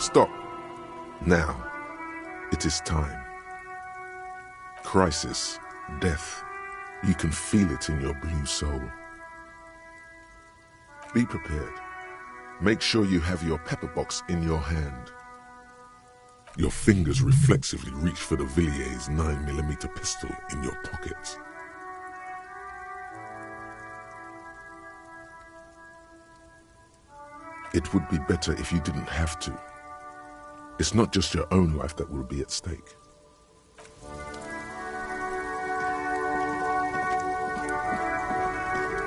Stop. Now. It is time. Crisis. Death. You can feel it in your blue soul. Be prepared. Make sure you have your pepper box in your hand. Your fingers reflexively reach for the Villiers 9mm pistol in your pockets. It would be better if you didn't have to. It's not just your own life that will be at stake.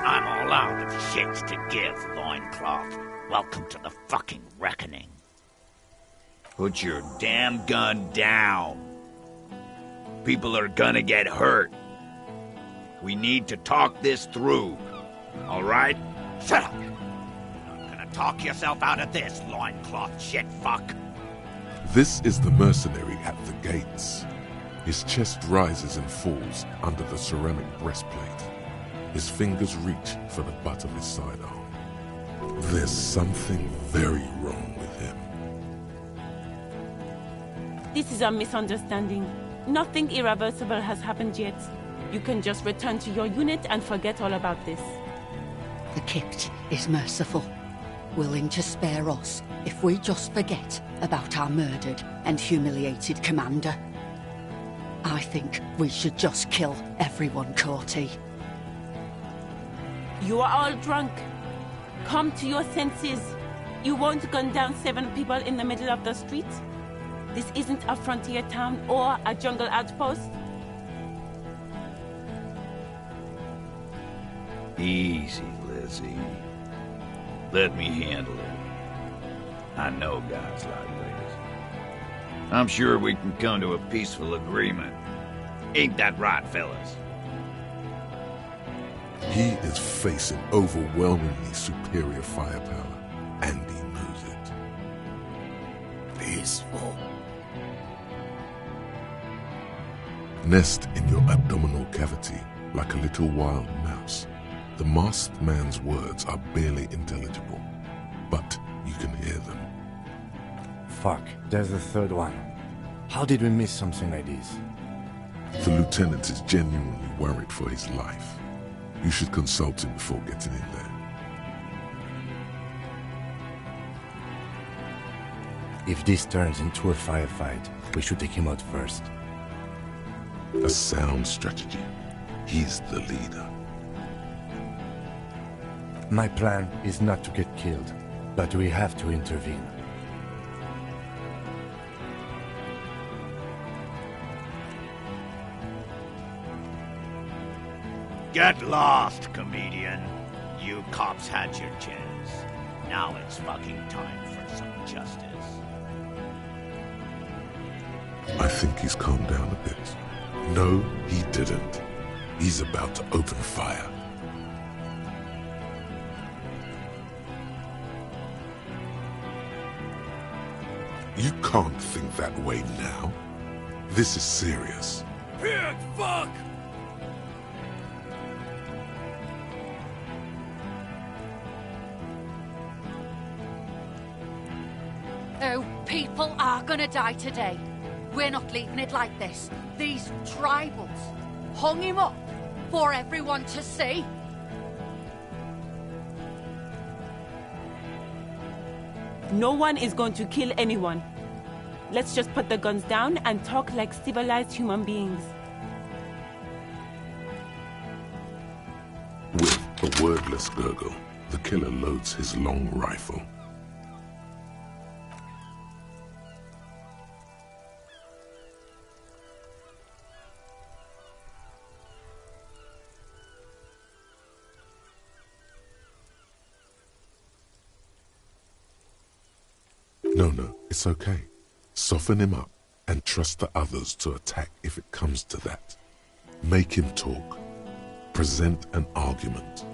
I'm all out of shit to give, loincloth. Welcome to the fucking reckoning. Put your damn gun down. People are gonna get hurt. We need to talk this through. All right? Shut up! You're not gonna talk yourself out of this, loincloth shit fuck. This is the mercenary at the gates. His chest rises and falls under the ceramic breastplate. His fingers reach for the butt of his sidearm. There's something very wrong with him. This is a misunderstanding. Nothing irreversible has happened yet. You can just return to your unit and forget all about this. The Kipt is merciful, willing to spare us if we just forget about our murdered and humiliated commander. I think we should just kill everyone, Courty. You are all drunk. Come to your senses. You won't gun down 7 people in the middle of the street. This isn't a frontier town or a jungle outpost. Easy, Lizzie. Let me handle it. I know guys like this. I'm sure we can come to a peaceful agreement. Ain't that right, fellas? He is facing overwhelmingly superior firepower, and he knows it. Peaceful. Nest in your abdominal cavity like a little wild mouse. The masked man's words are barely intelligible, but you can hear them. Fuck, there's a third one. How did we miss something like this? The lieutenant is genuinely worried for his life. You should consult him before getting in there. If this turns into a firefight, we should take him out first. A sound strategy. He's the leader. My plan is not to get killed, but we have to intervene. Get lost, comedian. You cops had your chance. Now it's fucking time for some justice. I think he's calmed down a bit. No, he didn't. He's about to open fire. You can't think that way now. This is serious. Pig fuck! Oh, people are gonna die today. We're not leaving it like this. These tribals hung him up for everyone to see. No one is going to kill anyone. Let's just put the guns down and talk like civilized human beings. With a wordless gurgle, the killer loads his long rifle. No, it's okay. Soften him up and trust the others to attack if it comes to that. Make him talk. Present an argument.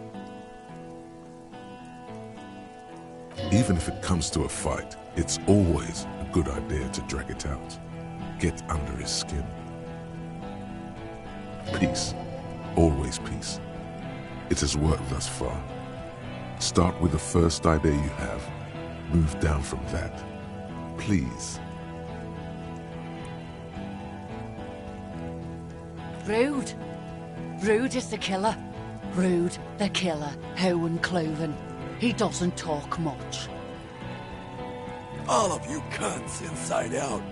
Even if it comes to a fight, it's always a good idea to drag it out. Get under his skin. Peace. Always peace. It has worked thus far. Start with the first idea you have. Move down from that. please. Rude. Rude is the killer. Rude, the killer. Owen Cloven. He doesn't talk much. All of you cunts inside out.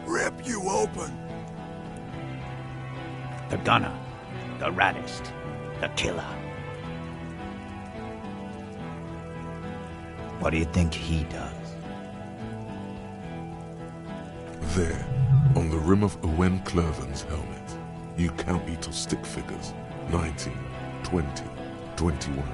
Rip you open. The gunner, the raddest, the killer. What do you think he does? There, on the rim of Owen Cloven's helmet, you count little stick figures. 19, 20, 21.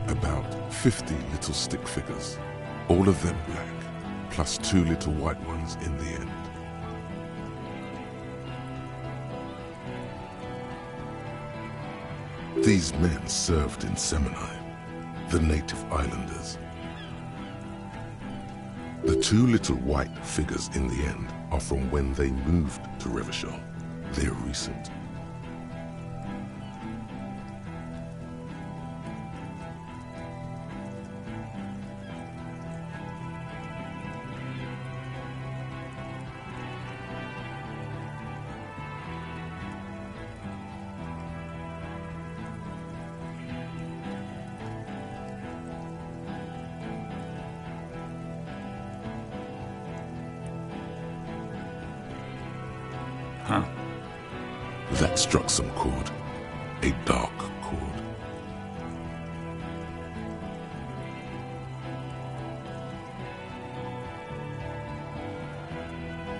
About 50 little stick figures, all of them black, plus 2 little white ones in the end. These men served in Seminai, the native islanders. The 2 little white figures in the end are from when they moved to Revachol. They're recent. Huh? That struck some chord. A dark chord.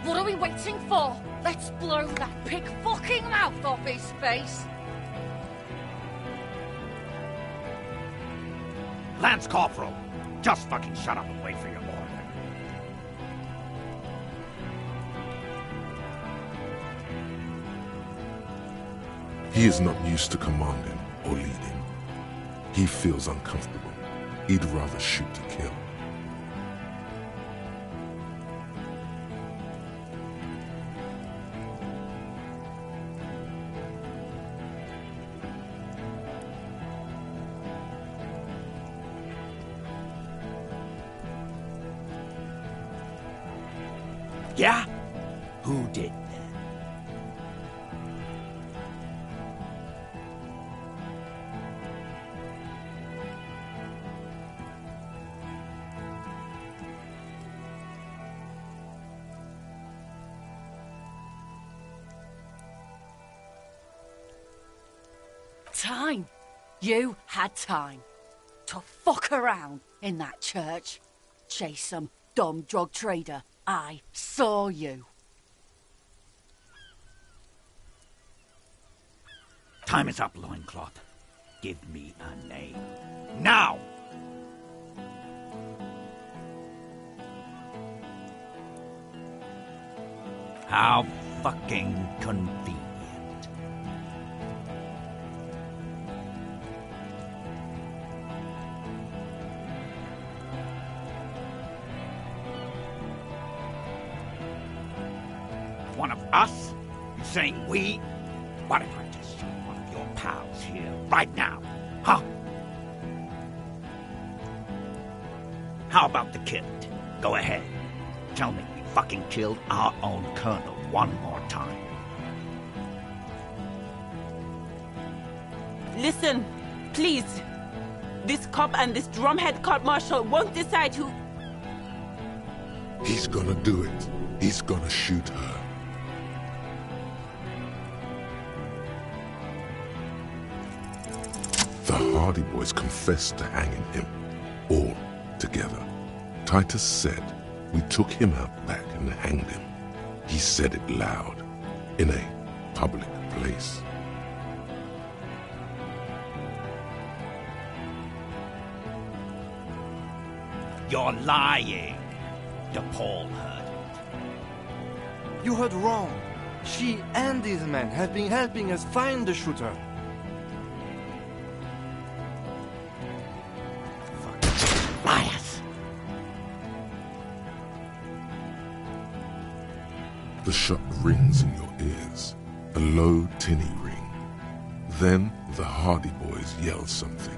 What are we waiting for? Let's blow that pig fucking mouth off his face. Lance Corporal, just fucking shut up and wait for your order. He is not used to commanding or leading. He feels uncomfortable. He'd rather shoot to kill. Yeah? Who did that? Time. You had time to fuck around in that church. Chase some dumb drug trader. I saw you. Time is up, Loincloth. Give me a name. Now! How fucking convenient. One of us? You saying we? What if I just shot one of your pals here right now? Huh? How about the kid? Go ahead. Tell me we fucking killed our own colonel one more time. Listen, please. This cop and this drumhead court marshal won't decide who... He's gonna do it. He's gonna shoot her. The Hardy Boys confessed to hanging him, all together. Titus said, we took him out back and hanged him. He said it loud, in a public place. You're lying. DePaul heard it. You heard wrong. She and these men have been helping us find the shooter. Fucking liars. The shot rings in your ears, a low, tinny ring. Then the Hardy Boys yell something.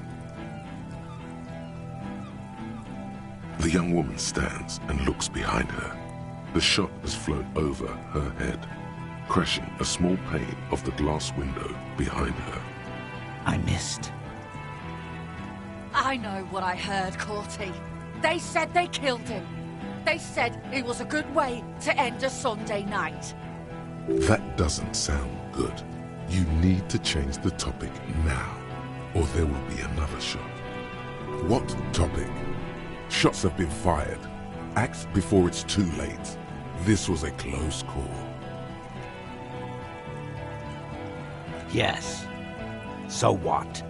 The young woman stands and looks behind her. The shot has flown over her head, crashing a small pane of the glass window behind her. I missed. I know what I heard, Corty. They said they killed him. They said it was a good way to end a Sunday night. That doesn't sound good. You need to change the topic now, or there will be another shot. What topic? Shots have been fired. Act before it's too late. This was a close call. Yes. So what?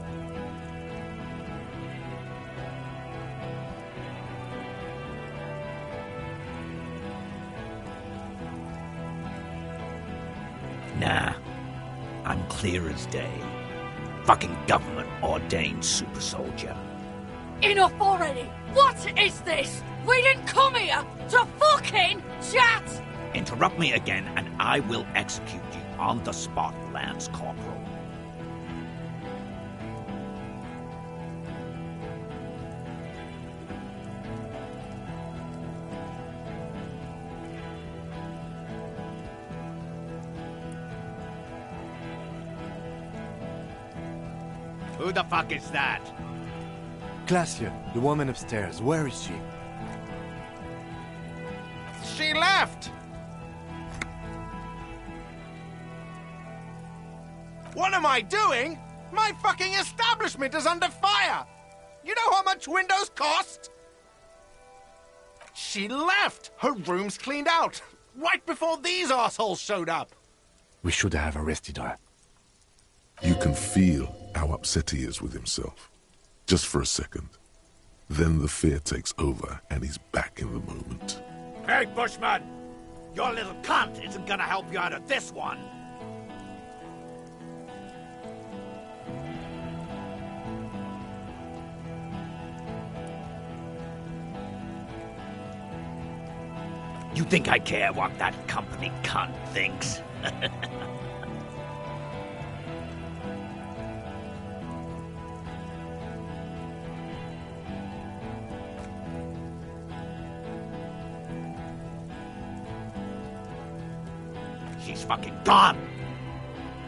Nah. I'm clear as day. Fucking government-ordained super soldier. Enough already! What is this? We didn't come here to fucking chat! Interrupt me again and I will execute you on the spot, Lance Corporal. Who the fuck is that? Glacia, the woman upstairs, where is she? She left! What am I doing? My fucking establishment is under fire! You know how much windows cost? She left! Her room's cleaned out! Right before these assholes showed up! We should have arrested her. You can feel how upset he is with himself. Just for a second. Then the fear takes over and he's back in the moment. Hey, Bushman! Your little cunt isn't gonna help you out of this one! You think I care what that company cunt thinks? She's fucking gone!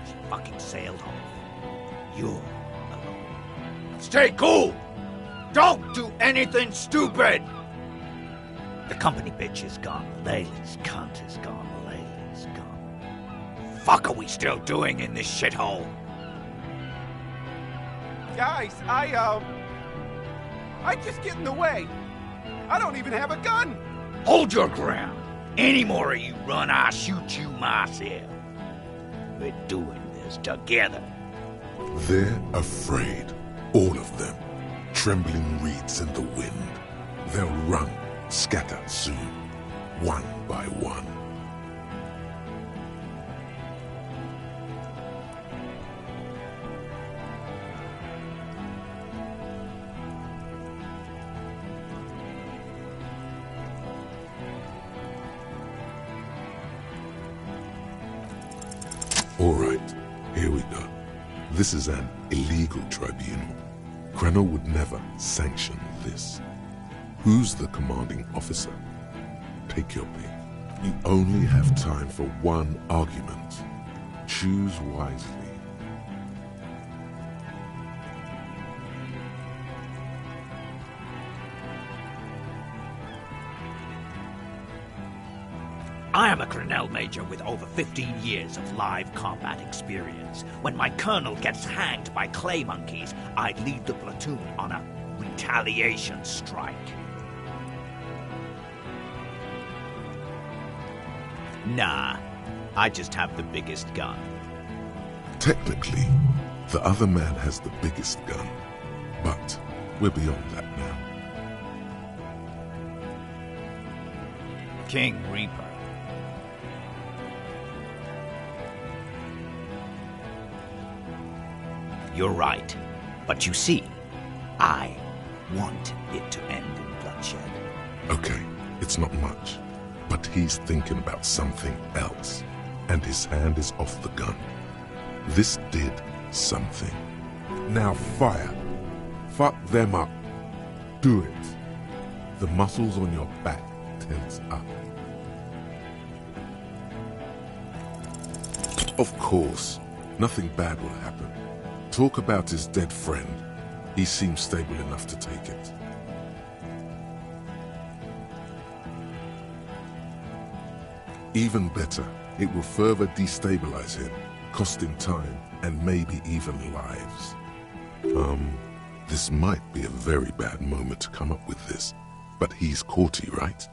She fucking sailed off. You're alone. Stay cool! Don't do anything stupid! The company bitch is gone. Layla's cunt is gone. Layla's gone. Fuck are we still doing in this shithole? Guys, I just get in the way. I don't even have a gun! Hold your ground! Any more of you run, I'll shoot you myself. We're doing this together. They're afraid. All of them. Trembling reeds in the wind. They'll run, scatter soon. One by one. All right, here we go. This is an illegal tribunal. Krenner would never sanction this. Who's the commanding officer? Take your pick. You only have time for one argument. Choose wisely. I am a Grinnell Major with over 15 years of live combat experience. When my colonel gets hanged by clay monkeys, I lead the platoon on a retaliation strike. Nah, I just have the biggest gun. Technically, the other man has the biggest gun. But we're beyond that now. King Reaper. You're right. But you see, I want it to end in bloodshed. Okay, it's not much. But he's thinking about something else, and his hand is off the gun. This did something. Now fire. Fuck them up. Do it. The muscles on your back tense up. Of course, nothing bad will happen. Talk about his dead friend. He seems stable enough to take it. Even better, it will further destabilize him, cost him time, and maybe even lives. This might be a very bad moment to come up with this, but he's courty, right?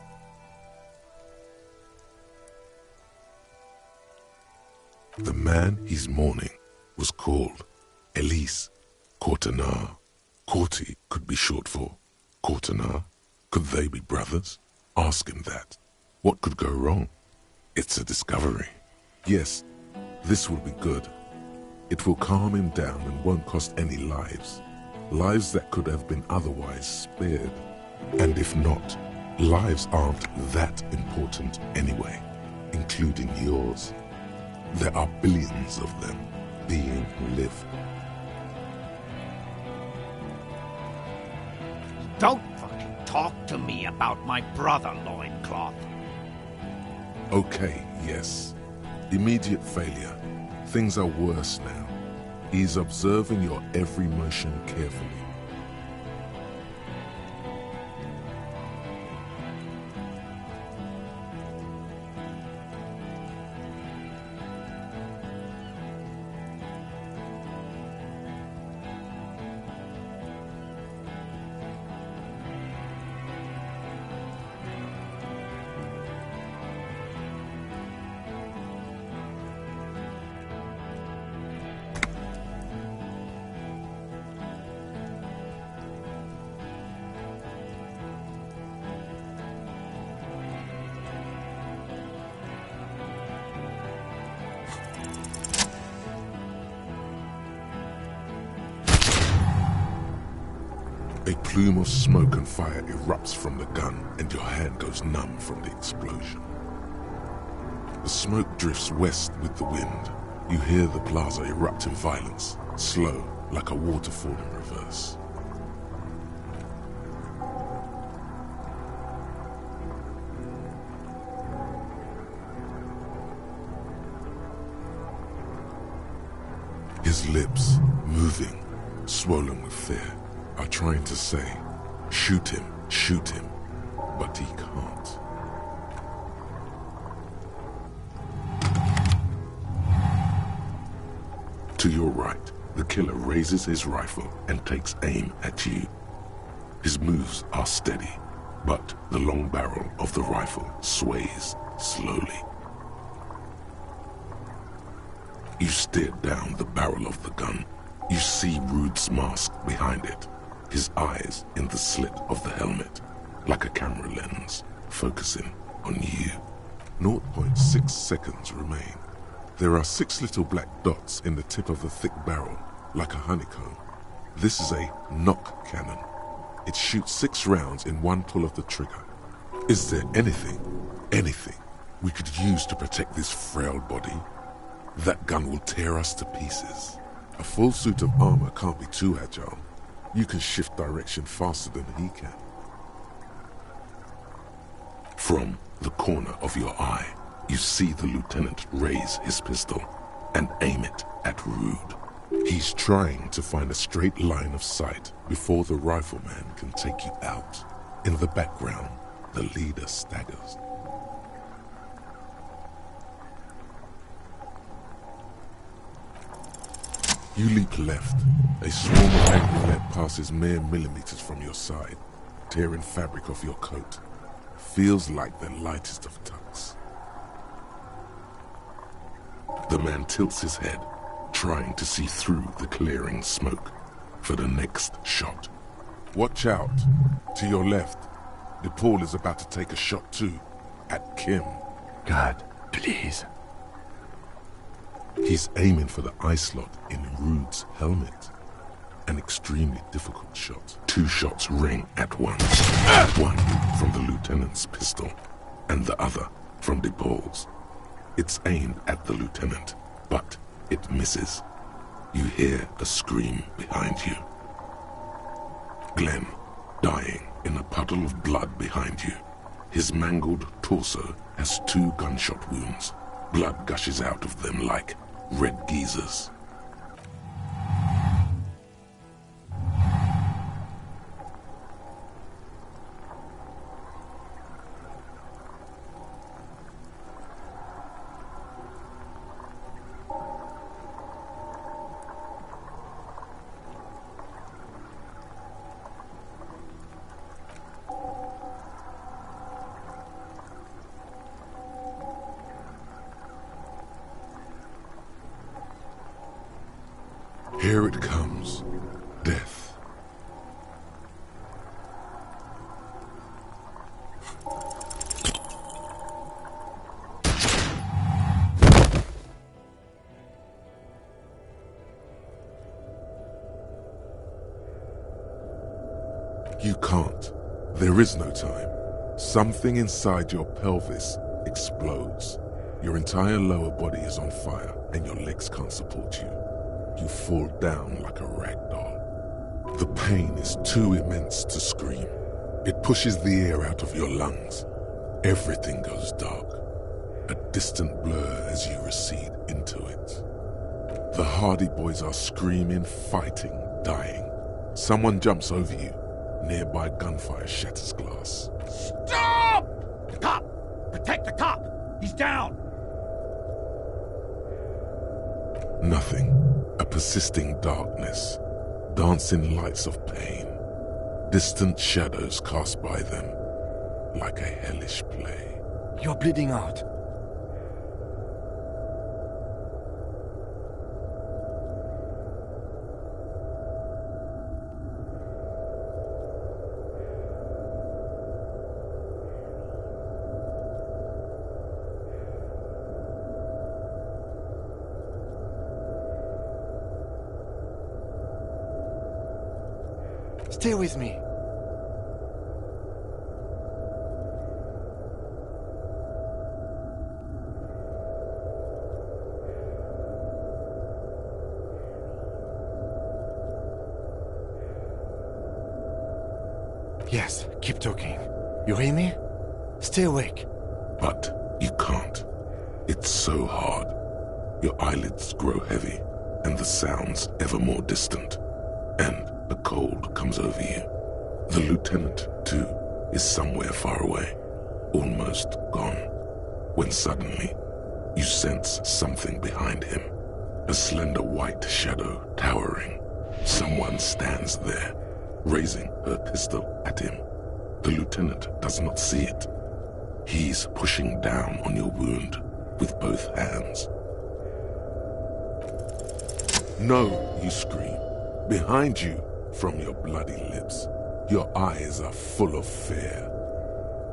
The man he's mourning was called Elise Courtenay. Courty could be short for Courtenay. Could they be brothers? Ask him that. What could go wrong? It's a discovery. Yes, this will be good. It will calm him down and won't cost any lives. Lives that could have been otherwise spared. And if not, lives aren't that important anyway, including yours. There are billions of them being lived. Don't fucking talk to me about my brother, Loincloth. Okay, yes. Immediate failure. Things are worse now. He's observing your every motion carefully. A plume of smoke and fire erupts from the gun, and your hand goes numb from the explosion. The smoke drifts west with the wind. You hear the plaza erupt in violence, slow, like a waterfall in reverse. His lips, moving, swollen with fear, are trying to say, shoot him, but he can't. To your right, the killer raises his rifle and takes aim at you. His moves are steady, but the long barrel of the rifle sways slowly. You stare down the barrel of the gun. You see Rude's mask behind it. His eyes in the slit of the helmet, like a camera lens, focusing on you. 0.6 seconds remain. There are 6 little black dots in the tip of the thick barrel, like a honeycomb. This is a knock cannon. It shoots 6 rounds in one pull of the trigger. Is there anything we could use to protect this frail body? That gun will tear us to pieces. A full suit of armor can't be too agile. You can shift direction faster than he can. From the corner of your eye, you see the lieutenant raise his pistol and aim it at Rude. He's trying to find a straight line of sight before the rifleman can take you out. In the background, the leader staggers. You leap left. A swarm of angry lead passes mere millimeters from your side, tearing fabric off your coat. Feels like the lightest of tucks. The man tilts his head, trying to see through the clearing smoke for the next shot. Watch out. To your left, DePaul is about to take a shot too, at Kim. God, please. He's aiming for the eye slot in Rude's helmet. An extremely difficult shot. 2 shots ring at once. One from the lieutenant's pistol, and the other from DePaul's. It's aimed at the lieutenant, but it misses. You hear a scream behind you. Glenn, dying in a puddle of blood behind you. His mangled torso has 2 gunshot wounds. Blood gushes out of them like red geysers. Here it comes, death. You can't. There is no time. Something inside your pelvis explodes. Your entire lower body is on fire and your legs can't support you. You fall down like a rag doll. The pain is too immense to scream. It pushes the air out of your lungs. Everything goes dark. A distant blur as you recede into it. The Hardy Boys are screaming, fighting, dying. Someone jumps over you. Nearby gunfire shatters glass. Stop! The cop! Protect the cop! He's down! Nothing. A persisting darkness. Dancing lights of pain. Distant shadows cast by them. Like a hellish play. You're bleeding out. Stay with me. Yes, keep talking. You hear me? Stay awake. But you can't. It's so hard. Your eyelids grow heavy, and the sounds ever more distant. And a cold comes over you. The lieutenant, too, is somewhere far away, almost gone, when suddenly you sense something behind him. A slender white shadow towering. Someone stands there, raising her pistol at him. The lieutenant does not see it. He's pushing down on your wound with both hands. No, you scream. Behind you, from your bloody lips, your eyes are full of fear.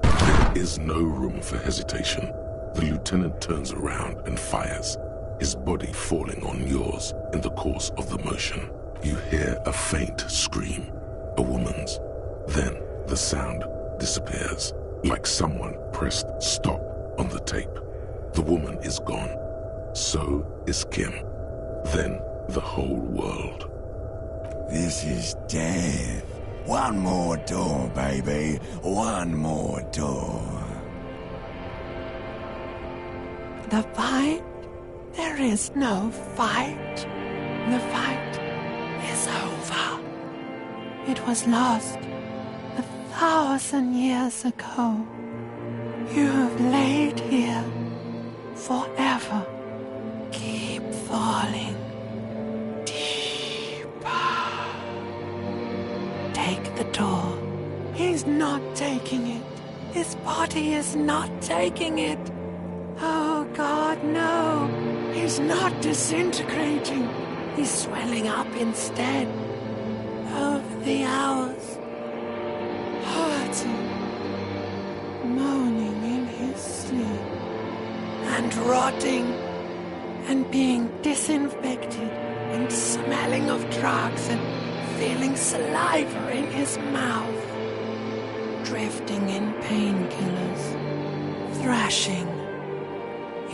There is no room for hesitation. The lieutenant turns around and fires, his body falling on yours in the course of the motion. You hear a faint scream, a woman's. Then the sound disappears, like someone pressed stop on the tape. The woman is gone. So is Kim. Then the whole world. This is death. One more door, baby. One more door. The fight? There is no fight. The fight is over. It was lost 1,000 years ago. You have laid here forever. Keep falling deeper. Take the door. He's not taking it. His body is not taking it. Oh God, no. He's not disintegrating. He's swelling up instead. Over the hours. Hurting. Moaning in his sleep. And rotting. And being disinfected. And smelling of drugs. And feeling saliva in his mouth. Drifting in painkillers. Thrashing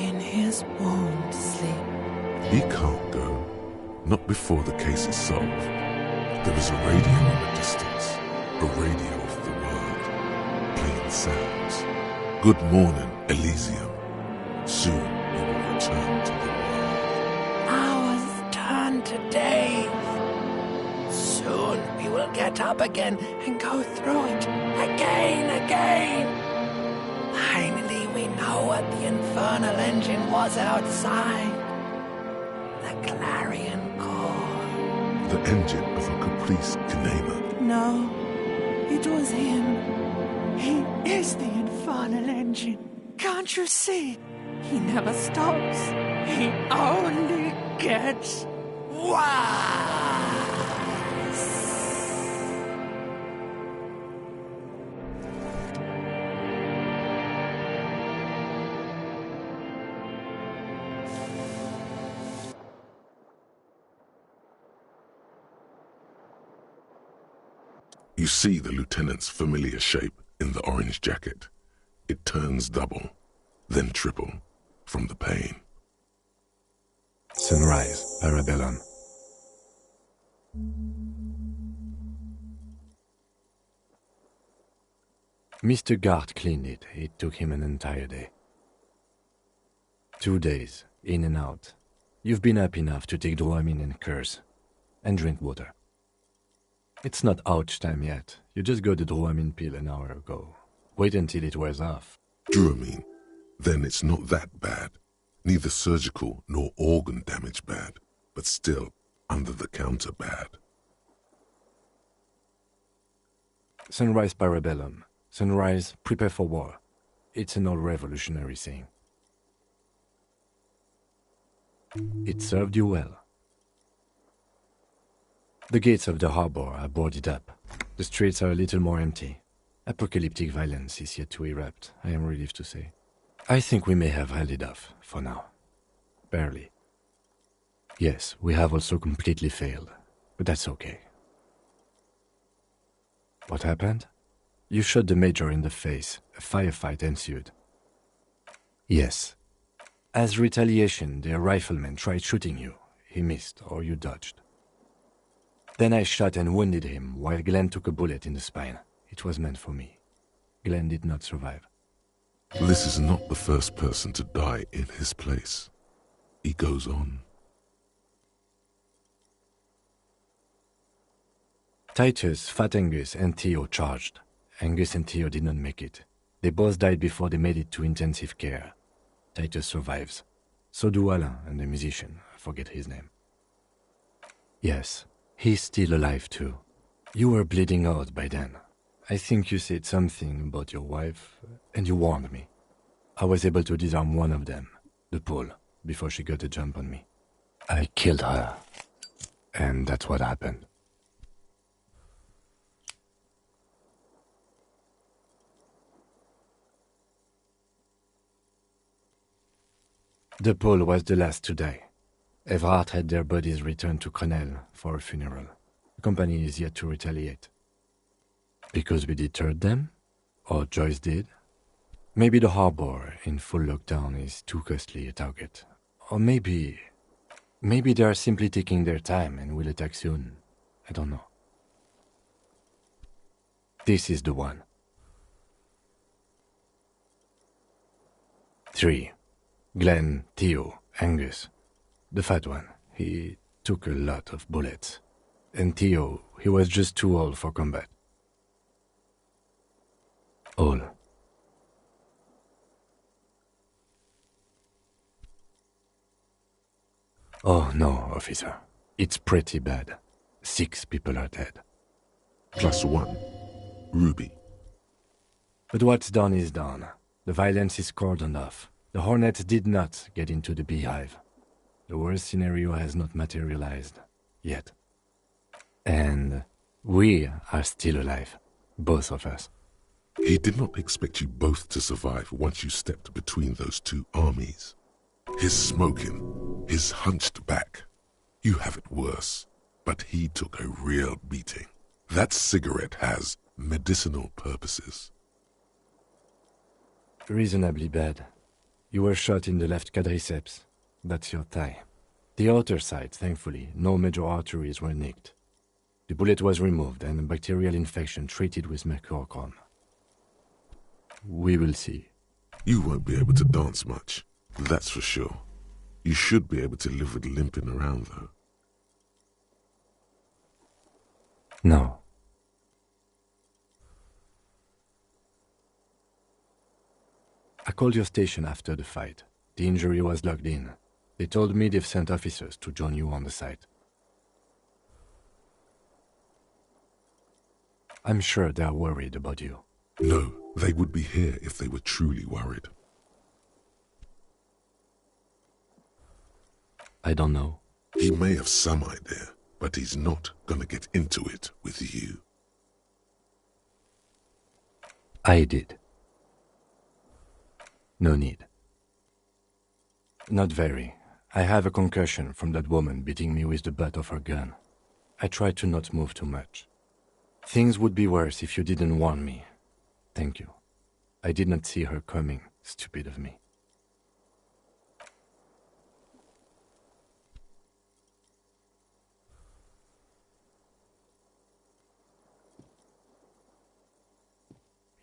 in his wound sleep. He can't go. Not before the case is solved. There is a radio in the distance. A radio of the world. Playing sounds. Good morning, Elysium. Soon you will return to the world. Hours turn to days. Soon we will get up again and go through it again. Finally we know what the infernal engine was outside. The clarion call. The engine of a Caprice Kinema. No, it was him. He is the infernal engine. Can't you see? He never stops. He only gets worse. You see the lieutenant's familiar shape in the orange jacket. It turns double, then triple, from the pain. Sunrise, Parabellum. Mr. Gart cleaned it. It took him an entire day. 2 days, in and out. You've been up enough to take Dramamine and curse, and drink water. It's not ouch time yet. You just got the Dramamine pill an hour ago. Wait until it wears off. Dramamine, then it's not that bad. Neither surgical nor organ damage bad, but still under-the-counter bad. Sunrise, Parabellum. Sunrise, prepare for war. It's an old revolutionary saying. It served you well. The gates of the harbor are boarded up. The streets are a little more empty. Apocalyptic violence is yet to erupt, I am relieved to say. I think we may have held it off, for now. Barely. Yes, we have also completely failed, but that's okay. What happened? You shot the major in the face. A firefight ensued. Yes. As retaliation, the rifleman tried shooting you. He missed, or you dodged. Then I shot and wounded him, while Glenn took a bullet in the spine. It was meant for me. Glenn did not survive. This is not the first person to die in his place. He goes on. Titus, Fat Angus, and Theo charged. Angus and Theo did not make it. They both died before they made it to intensive care. Titus survives. So do Alain and the musician. I forget his name. Yes, he's still alive too. You were bleeding out by then. I think you said something about your wife, and you warned me. I was able to disarm one of them, the Pole, before she got a jump on me. I killed her. And that's what happened. The Pole was the last to die. Everard had their bodies returned to Crenel for a funeral. The company is yet to retaliate. Because we deterred them? Or Joyce did? Maybe the harbor in full lockdown is too costly a target. Or maybe they are simply taking their time and will attack soon. I don't know. This is the one. 3. Glenn, Theo, Angus. The fat one, he took a lot of bullets. And Theo, he was just too old for combat. All. Oh no, officer. It's pretty bad. 6 people are dead. +1. Ruby. But what's done is done. The violence is cordoned off. The Hornets did not get into the beehive. The worst scenario has not materialized. Yet. And we are still alive. Both of us. He did not expect you both to survive once you stepped between those two armies. His smoking, his hunched back. You have it worse, but he took a real beating. That cigarette has medicinal purposes. Reasonably bad. You were shot in the left quadriceps. That's your thigh. The outer side, thankfully, no major arteries were nicked. The bullet was removed and a bacterial infection treated with mercurochrome. We will see. You won't be able to dance much, that's for sure. You should be able to live with limping around, though. No. I called your station after the fight. The injury was logged in. They told me they've sent officers to join you on the site. I'm sure they're worried about you. No, they would be here if they were truly worried. I don't know. He may have some idea, but he's not gonna get into it with you. I did. No need. Not very. I have a concussion from that woman beating me with the butt of her gun. I tried to not move too much. Things would be worse if you didn't warn me. Thank you. I did not see her coming. Stupid of me.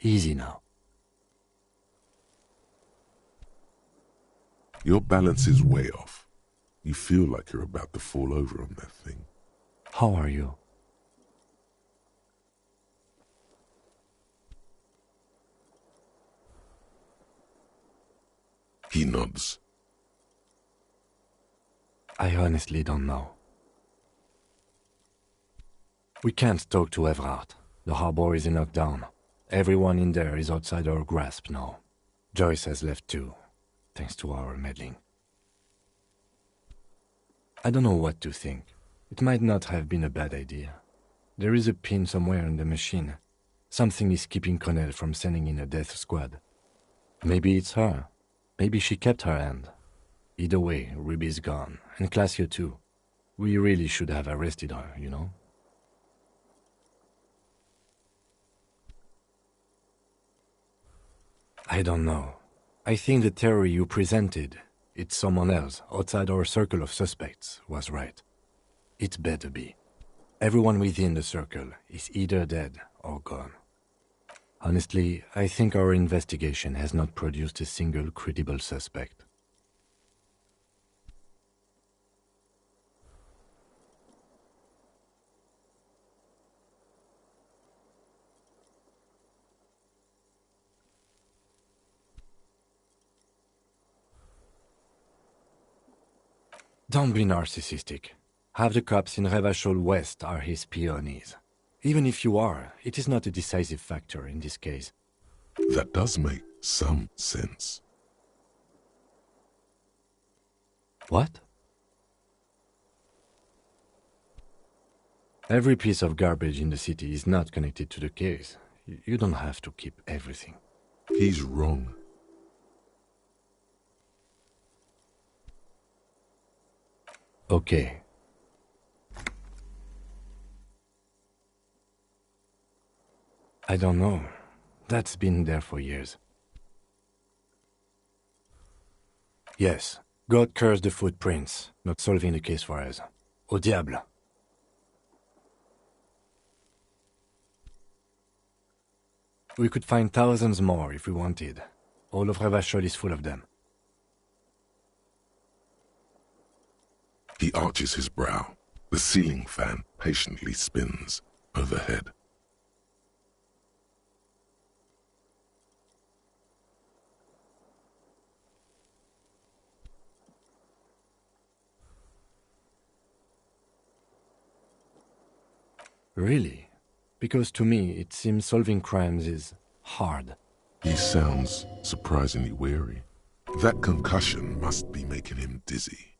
Easy now. Your balance is way off. You feel like you're about to fall over on that thing. How are you? He nods. I honestly don't know. We can't talk to Everard. The harbor is in lockdown. Everyone in there is outside our grasp now. Joyce has left too, thanks to our meddling. I don't know what to think. It might not have been a bad idea. There is a pin somewhere in the machine. Something is keeping Connell from sending in a death squad. Maybe it's her. Maybe she kept her hand. Either way, Ruby's gone, and Claudia too. We really should have arrested her, you know? I don't know. I think the theory you presented, it's someone else outside our circle of suspects, was right. It better be. Everyone within the circle is either dead or gone. Honestly, I think our investigation has not produced a single credible suspect. Don't be narcissistic. Half the cops in Revachol West are his peonies. Even if you are, it is not a decisive factor in this case. That does make some sense. What? Every piece of garbage in the city is not connected to the case. You don't have to keep everything. He's wrong. Okay. I don't know. That's been there for years. Yes, God cursed the footprints, not solving the case for us. Au diable. We could find thousands more if we wanted. All of Revachol is full of them. He arches his brow. The ceiling fan patiently spins overhead. Really? Because to me, it seems solving crimes is hard. He sounds surprisingly weary. That concussion must be making him dizzy.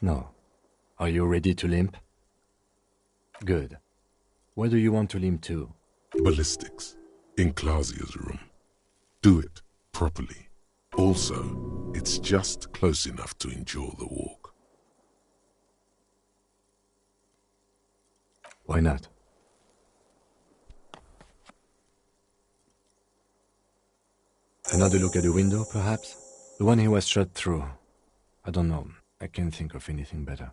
No. Are you ready to limp? Good. Where do you want to limp to? Ballistics. In Claudia's room. Do it properly. Also, it's just close enough to endure the walk. Why not? Another look at the window, perhaps? The one he was shot through. I don't know. I can't think of anything better.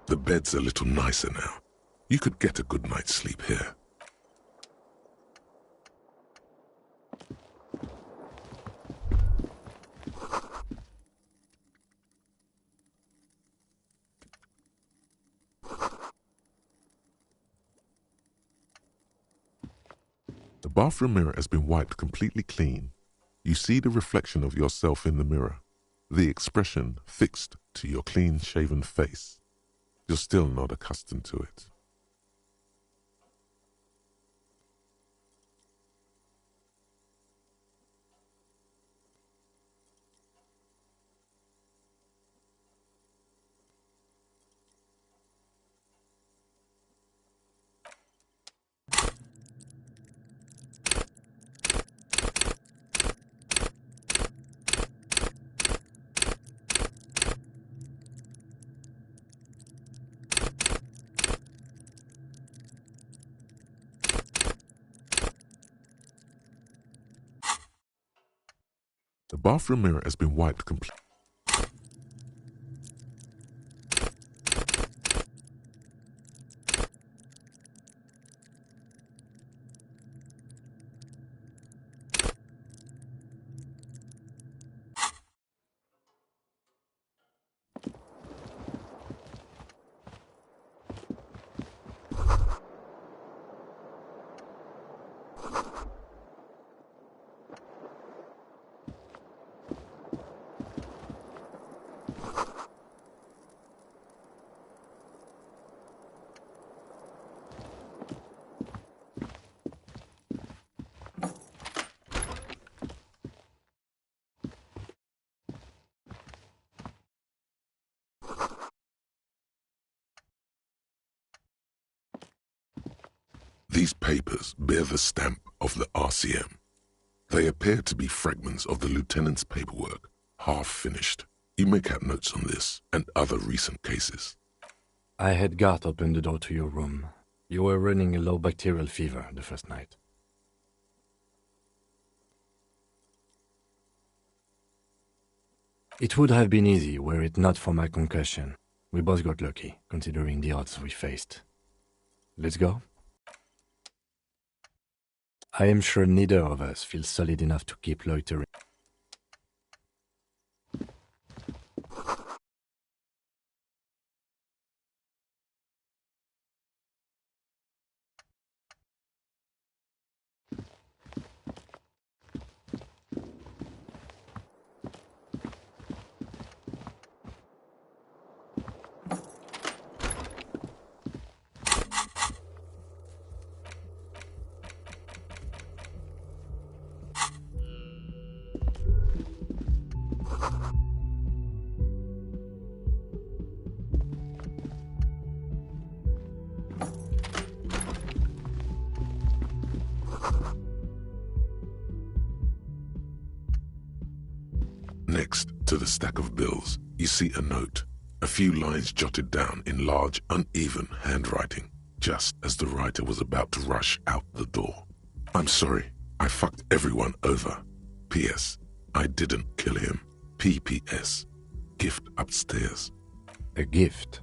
The bed's a little nicer now. You could get a good night's sleep here. The bathroom mirror has been wiped completely clean. You see the reflection of yourself in the mirror, the expression fixed to your clean-shaven face. You're still not accustomed to it. The bathroom mirror has been wiped completely. These papers bear the stamp of the RCM. They appear to be fragments of the lieutenant's paperwork, half finished. You make out notes on this and other recent cases. I had Garth open the door to your room. You were running a low bacterial fever the first night. It would have been easy were it not for my concussion. We both got lucky, considering the odds we faced. Let's go? I am sure neither of us feels solid enough to keep loitering. Next to the stack of bills, you see a note, a few lines jotted down in large, uneven handwriting, just as the writer was about to rush out the door. I'm sorry, I fucked everyone over. P.S. I didn't kill him. P.P.S. Gift upstairs. A gift?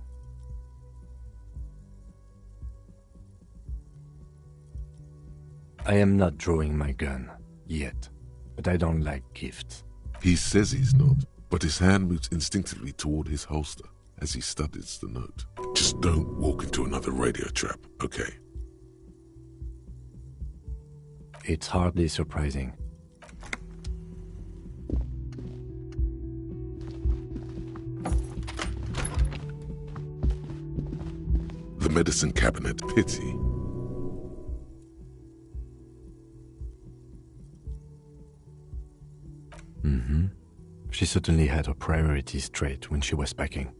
I am not drawing my gun, yet, but I don't like gifts. He says he's not, but his hand moves instinctively toward his holster as he studies the note. Just don't walk into another radio trap, okay? It's hardly surprising. The medicine cabinet, pity. She certainly had her priorities straight when she was packing.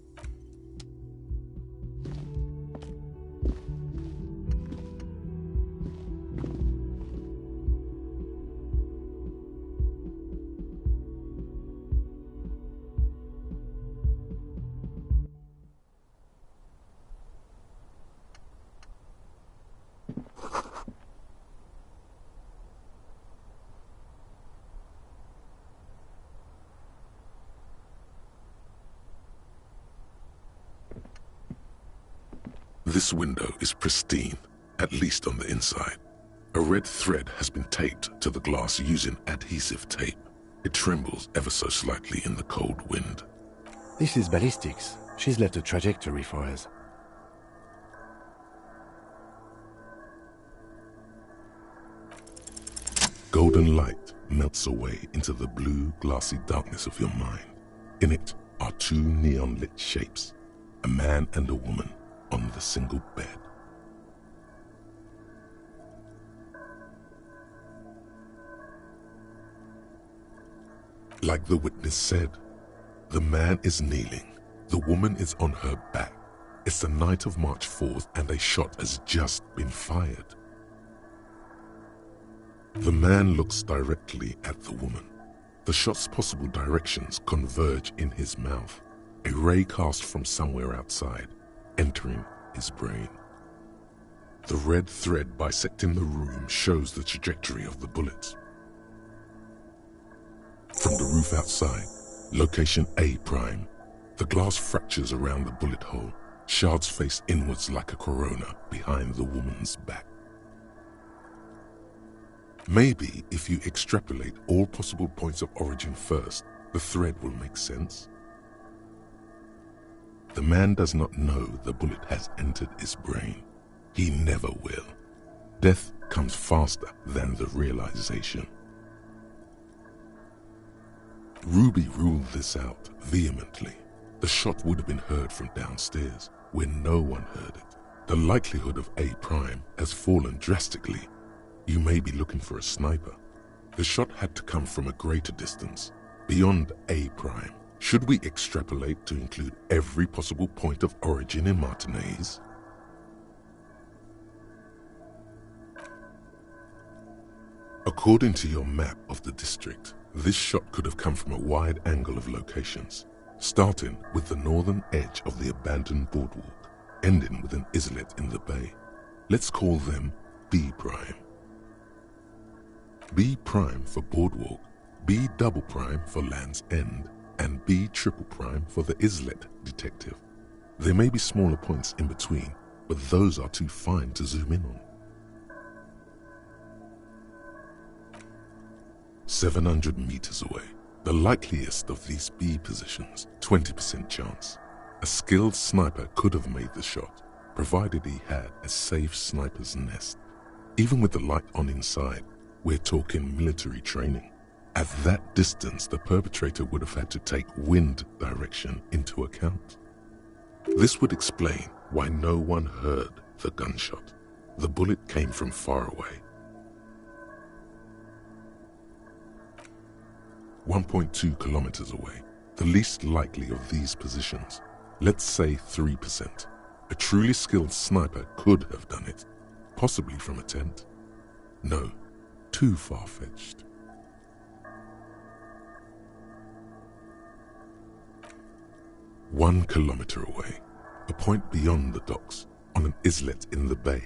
This window is pristine, at least on the inside. A red thread has been taped to the glass using adhesive tape. It trembles ever so slightly in the cold wind. This is ballistics. She's left a trajectory for us. Golden light melts away into the blue, glassy darkness of your mind. In it are two neon-lit shapes, a man and a woman on the single bed. Like the witness said, the man is kneeling, the woman is on her back. It's the night of March 4th and a shot has just been fired. The man looks directly at the woman. The shot's possible directions converge in his mouth, a ray cast from somewhere outside, entering his brain. The red thread bisecting the room shows the trajectory of the bullets. From the roof outside, location A prime, the glass fractures around the bullet hole, shards face inwards like a corona behind the woman's back. Maybe if you extrapolate all possible points of origin first, the thread will make sense. The man does not know the bullet has entered his brain. He never will. Death comes faster than the realization. Ruby ruled this out vehemently. The shot would have been heard from downstairs, where no one heard it. The likelihood of A prime has fallen drastically. You may be looking for a sniper. The shot had to come from a greater distance, beyond A prime. Should we extrapolate to include every possible point of origin in Martinez? According to your map of the district, this shot could have come from a wide angle of locations, starting with the northern edge of the abandoned boardwalk, ending with an islet in the bay. Let's call them B prime. B prime for boardwalk, B double prime for Land's End, and B triple prime for the islet detective. There may be smaller points in between, but those are too fine to zoom in on. 700 meters away, the likeliest of these B positions, 20% chance. A skilled sniper could have made the shot, provided he had a safe sniper's nest. Even with the light on inside, we're talking military training. At that distance, the perpetrator would have had to take wind direction into account. This would explain why no one heard the gunshot. The bullet came from far away. 1.2 kilometers away, the least likely of these positions. Let's say 3%. A truly skilled sniper could have done it, possibly from a tent. No, too far-fetched. One kilometer away, a point beyond the docks, on an islet in the bay.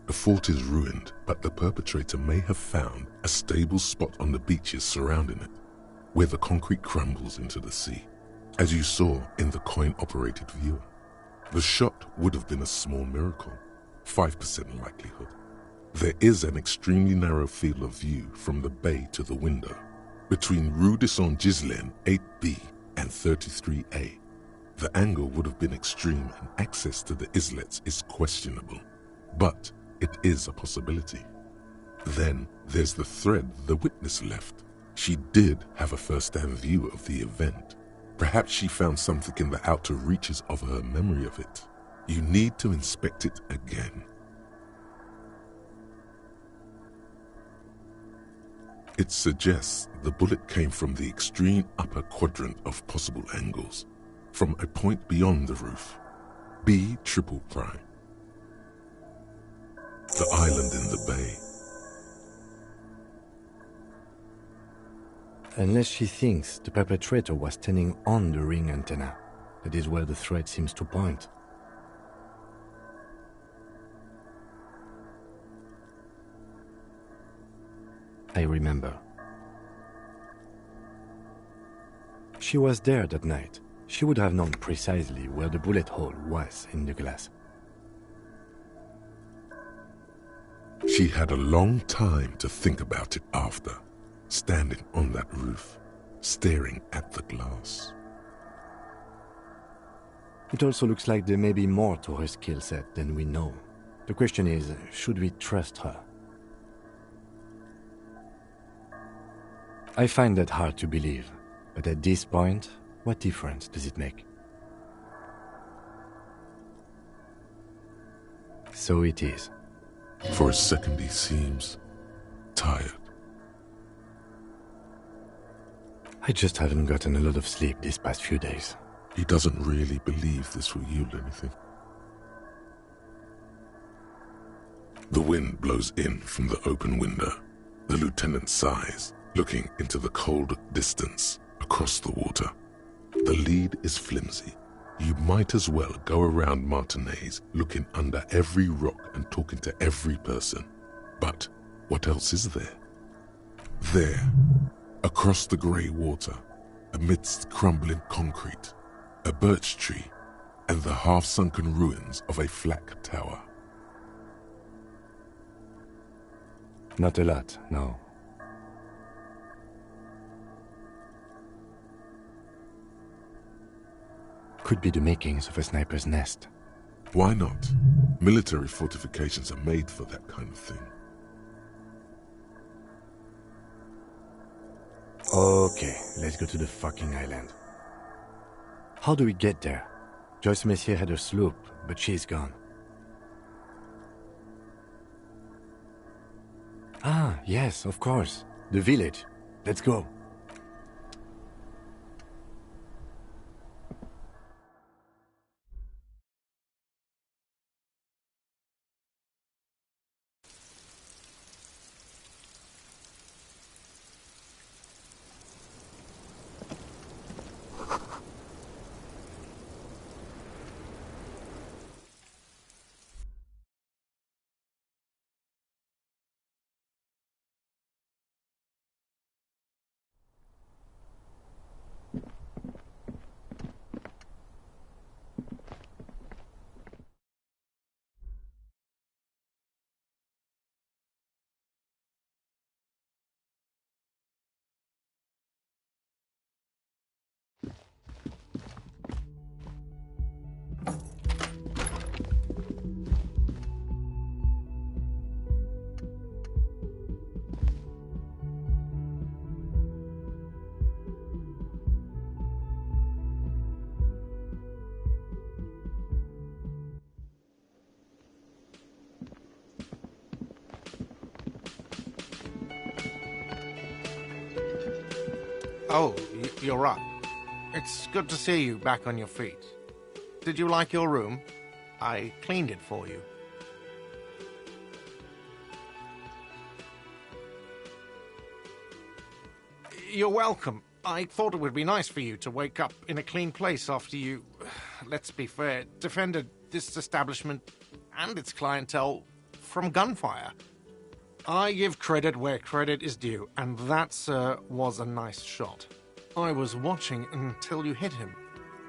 The fort is ruined, but the perpetrator may have found a stable spot on the beaches surrounding it, where the concrete crumbles into the sea, as you saw in the coin-operated viewer. The shot would have been a small miracle, 5% likelihood. There is an extremely narrow field of view from the bay to the window, between Rue de Saint-Ghislain 8B and 33A. The angle would have been extreme and access to the islets is questionable, but it is a possibility. Then there's the thread the witness left. She did have a first-hand view of the event. Perhaps she found something in the outer reaches of her memory of it. You need to inspect it again. It suggests the bullet came from the extreme upper quadrant of possible angles, from a point beyond the roof, B triple prime. The island in the bay. Unless she thinks the perpetrator was standing on the ring antenna. That is where the thread seems to point. I remember. She was there that night. She would have known precisely where the bullet hole was in the glass. She had a long time to think about it after, standing on that roof, staring at the glass. It also looks like there may be more to her skill set than we know. The question is, should we trust her? I find that hard to believe, but at this point, what difference does it make? So it is. For a second he seems tired. I just haven't gotten a lot of sleep these past few days. He doesn't really believe this will yield anything. The wind blows in from the open window. The lieutenant sighs, looking into the cold distance across the water. The lead is flimsy. You might as well go around Martinez looking under every rock and talking to every person. But what else is there? There, across the grey water, amidst crumbling concrete, a birch tree, and the half-sunken ruins of a flak tower. Not a lot, no. Could be the makings of a sniper's nest. Why not? Military fortifications are made for that kind of thing. Okay, let's go to the fucking island. How do we get there? Joyce Messier had her sloop, but she's gone. Ah, yes, of course. The village. Let's go. Oh, you're up. It's good to see you back on your feet. Did you like your room? I cleaned it for you. You're welcome. I thought it would be nice for you to wake up in a clean place after you, let's be fair, defended this establishment and its clientele from gunfire. I give credit where credit is due, and that, sir, was a nice shot. I was watching until you hit him.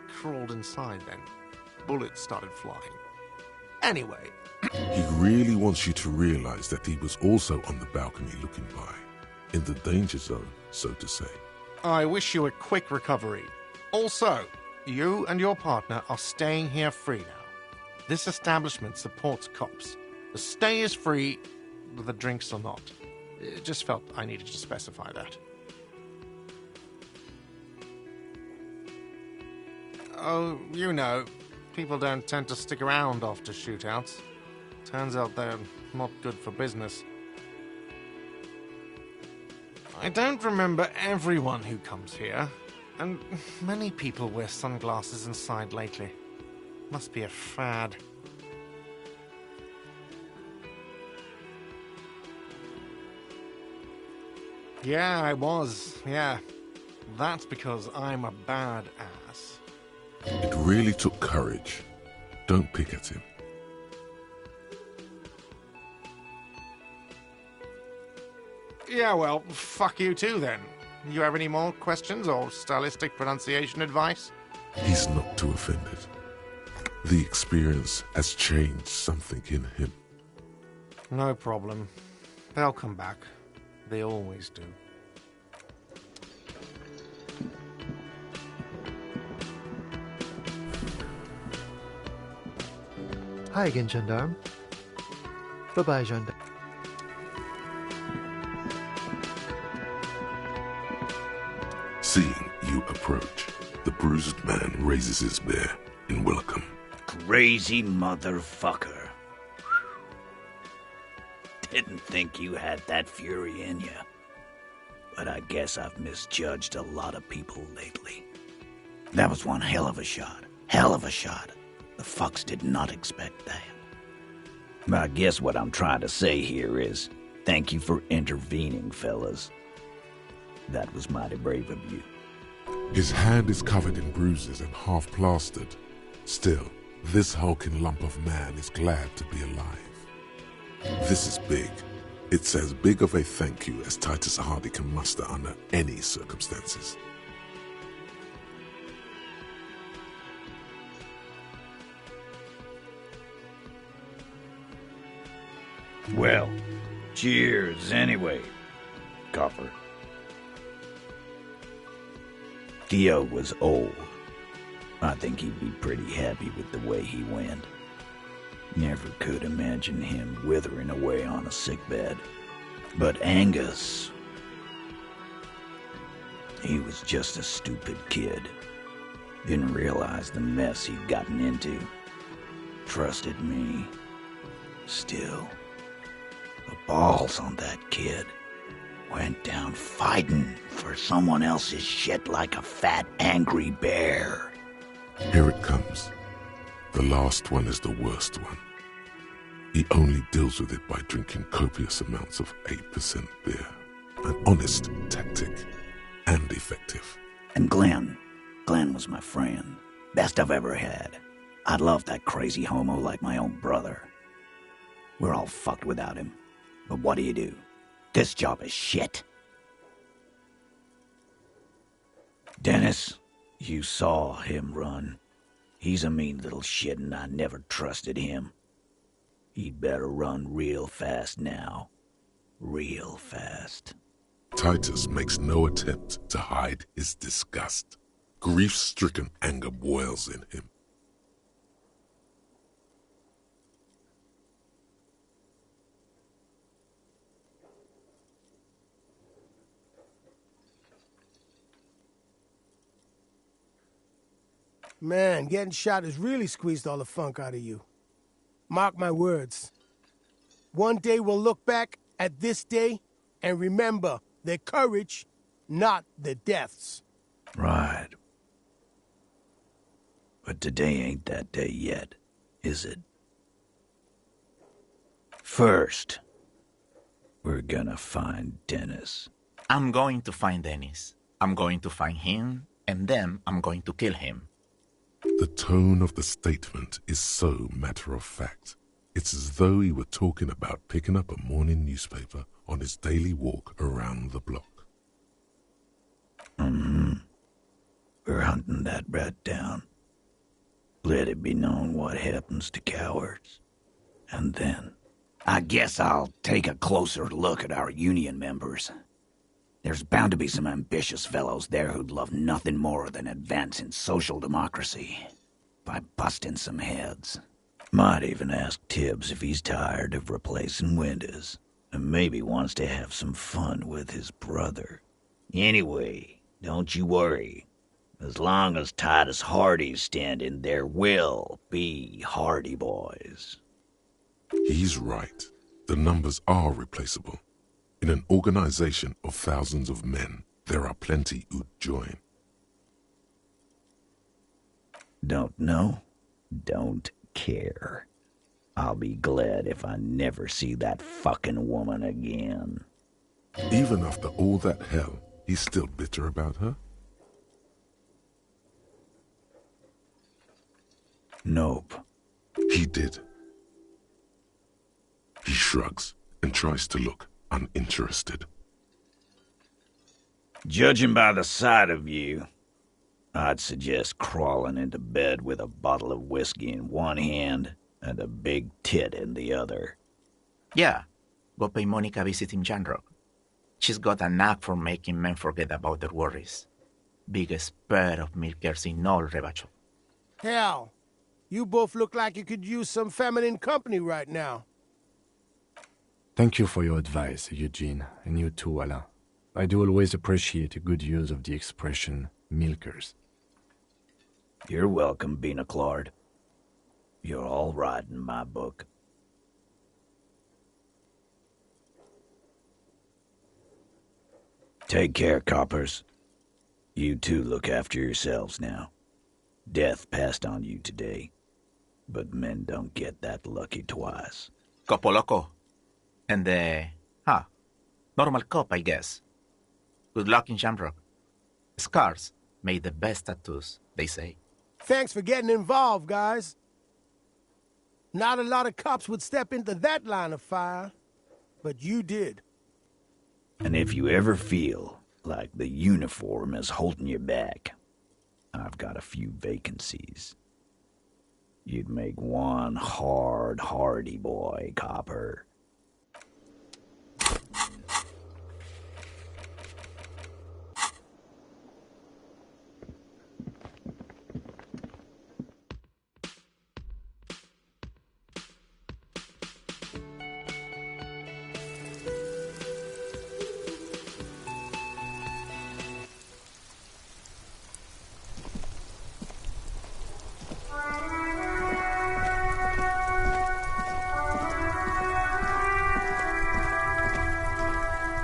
Crawled inside then. Bullets started flying. Anyway. He really wants you to realize that he was also on the balcony looking by. In the danger zone, so to say. I wish you a quick recovery. Also, you and your partner are staying here free now. This establishment supports cops. The stay is free, but the drinks are not. It just felt I needed to specify that. Oh, you know, people don't tend to stick around after shootouts. Turns out they're not good for business. I don't remember everyone who comes here, and many people wear sunglasses inside lately. Must be a fad. Yeah, I was, yeah. That's because I'm a badass. It really took courage. Don't pick at him. Yeah, well, fuck you too then. You have any more questions or stylistic pronunciation advice? He's not too offended. The experience has changed something in him. No problem. They'll come back. They always do. Hi again, Gendarme. Bye-bye, Gendarme. Seeing you approach, the bruised man raises his spear in welcome. Crazy motherfucker. Didn't think you had that fury in you. But I guess I've misjudged a lot of people lately. That was one hell of a shot. Hell of a shot. The fucks did not expect that. I guess what I'm trying to say here is, thank you for intervening, fellas. That was mighty brave of you. His hand is covered in bruises and half plastered. Still, this hulking lump of man is glad to be alive. This is big. It's as big of a thank you as Titus Hardy can muster under any circumstances. Well, cheers anyway, Copper. Theo was old. I think he'd be pretty happy with the way he went. Never could imagine him withering away on a sickbed. But Angus... he was just a stupid kid. Didn't realize the mess he'd gotten into. Trusted me. Still, the balls on that kid. Went down fighting for someone else's shit like a fat, angry bear. Here it comes. The last one is the worst one. He only deals with it by drinking copious amounts of 8% beer. An honest tactic, and effective. And Glenn was my friend. Best I've ever had. I love that crazy homo like my own brother. We're all fucked without him. But what do? This job is shit. Dennis, you saw him run. He's a mean little shit and I never trusted him. He'd better run real fast now. Real fast. Titus makes no attempt to hide his disgust. Grief-stricken anger boils in him. Man, getting shot has really squeezed all the funk out of you. Mark my words. One day we'll look back at this day and remember their courage, not their deaths. Right. But today ain't that day yet, is it? First, we're gonna find Dennis. I'm going to find Dennis. I'm going to find him, and then I'm going to kill him. The tone of the statement is so matter-of-fact. It's as though he were talking about picking up a morning newspaper on his daily walk around the block. We're hunting that rat down. Let it be known what happens to cowards. And then, I guess I'll take a closer look at our union members. There's bound to be some ambitious fellows there who'd love nothing more than advancing social democracy by busting some heads. Might even ask Tibbs if he's tired of replacing windows and maybe wants to have some fun with his brother. Anyway, don't you worry. As long as Titus Hardy's standing, there will be Hardy boys. He's right. The numbers are replaceable. In an organization of thousands of men, there are plenty who'd join. Don't know? Don't care. I'll be glad if I never see that fucking woman again. Even after all that hell, he's still bitter about her? Nope. He did. He shrugs and tries to look uninterested. Judging by the sight of you, I'd suggest crawling into bed with a bottle of whiskey in one hand and a big tit in the other. Yeah, go pay Monica visiting Janrock. She's got a knack for making men forget about their worries. Biggest pair of milkers in all Rebacho. Hell, you both look like you could use some feminine company right now. Thank you for your advice, Eugene, and you too, Alain. I do always appreciate a good use of the expression milkers. You're welcome, Bina Claude. You're all right in my book. Take care, coppers. You two look after yourselves now. Death passed on you today, but men don't get that lucky twice. Copo loco. And normal cop, I guess. Good luck in Shamrock. Scars made the best tattoos, they say. Thanks for getting involved, guys. Not a lot of cops would step into that line of fire, but you did. And if you ever feel like the uniform is holding you back, I've got a few vacancies. You'd make one hardy boy, copper.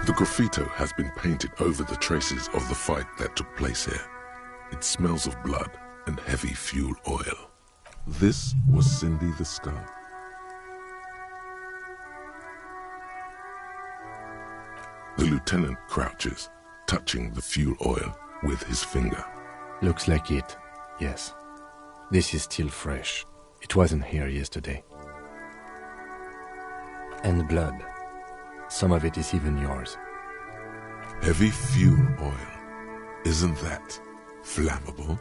The graffito has been painted over the traces of the fight that took place here. It smells of blood and heavy fuel oil. This was Cindy the Skull. The lieutenant crouches, touching the fuel oil with his finger. Looks like it, yes. This is still fresh. It wasn't here yesterday. And blood. Some of it is even yours. Heavy fuel oil. Isn't that flammable?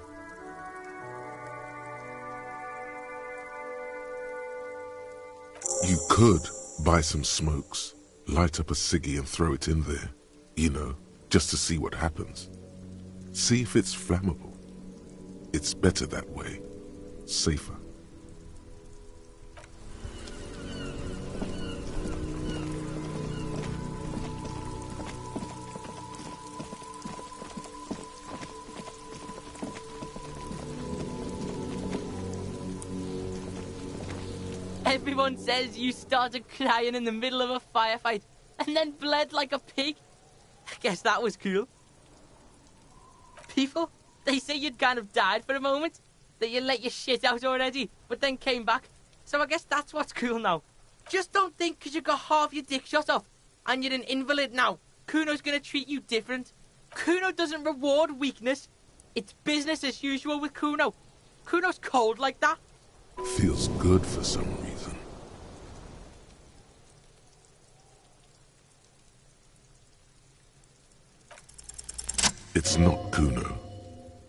You could buy some smokes, light up a ciggy and throw it in there. You know, just to see what happens. See if it's flammable. It's better that way. Safer. Everyone says you started crying in the middle of a firefight and then bled like a pig. I guess that was cool. People, they say you'd kind of died for a moment, that you let your shit out already, but then came back. So I guess that's what's cool now. Just don't think because you got half your dick shot off and you're an invalid now, Kuno's gonna treat you different. Kuno doesn't reward weakness. It's business as usual with Kuno. Kuno's cold like that. Feels good for some reason. It's not Kuno.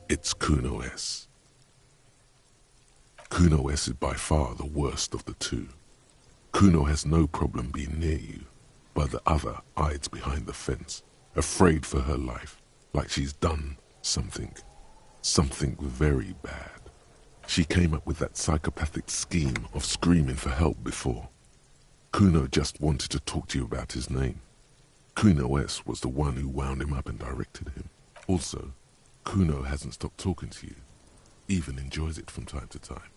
It's Kuno S. Kuno S is by far the worst of the two. Kuno has no problem being near you, but the other hides behind the fence, afraid for her life, like she's done something very bad. She came up with that psychopathic scheme of screaming for help before. Kuno just wanted to talk to you about his name. Kuno S was the one who wound him up and directed him. Also, Kuno hasn't stopped talking to you, even enjoys it from time to time.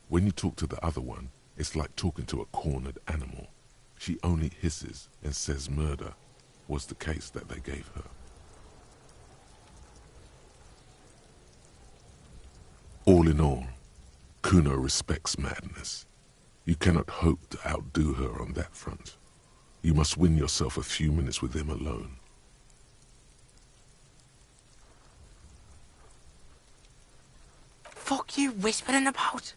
When you talk to the other one, it's like talking to a cornered animal. She only hisses and says murder was the case that they gave her. All in all, Kuno respects madness. You cannot hope to outdo her on that front. You must win yourself a few minutes with him alone. Fuck you whispering about?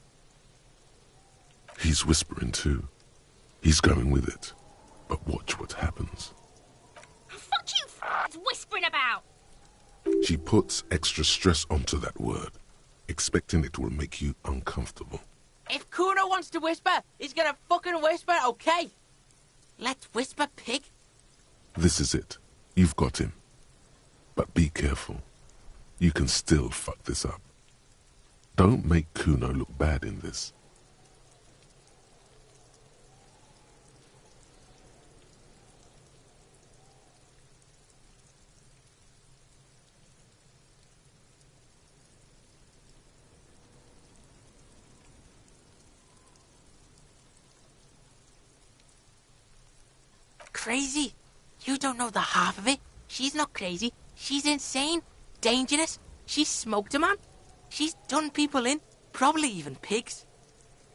He's whispering too. He's going with it. But watch what happens. Fuck you whispering about? She puts extra stress onto that word, expecting it will make you uncomfortable. If Kuno wants to whisper, he's gonna fucking whisper, okay? Let's whisper, pig. This is it. You've got him. But be careful. You can still fuck this up. Don't make Kuno look bad in this. Crazy? You don't know the half of it. She's not crazy. She's insane. Dangerous. She's smoked a man. She's done people in. Probably even pigs.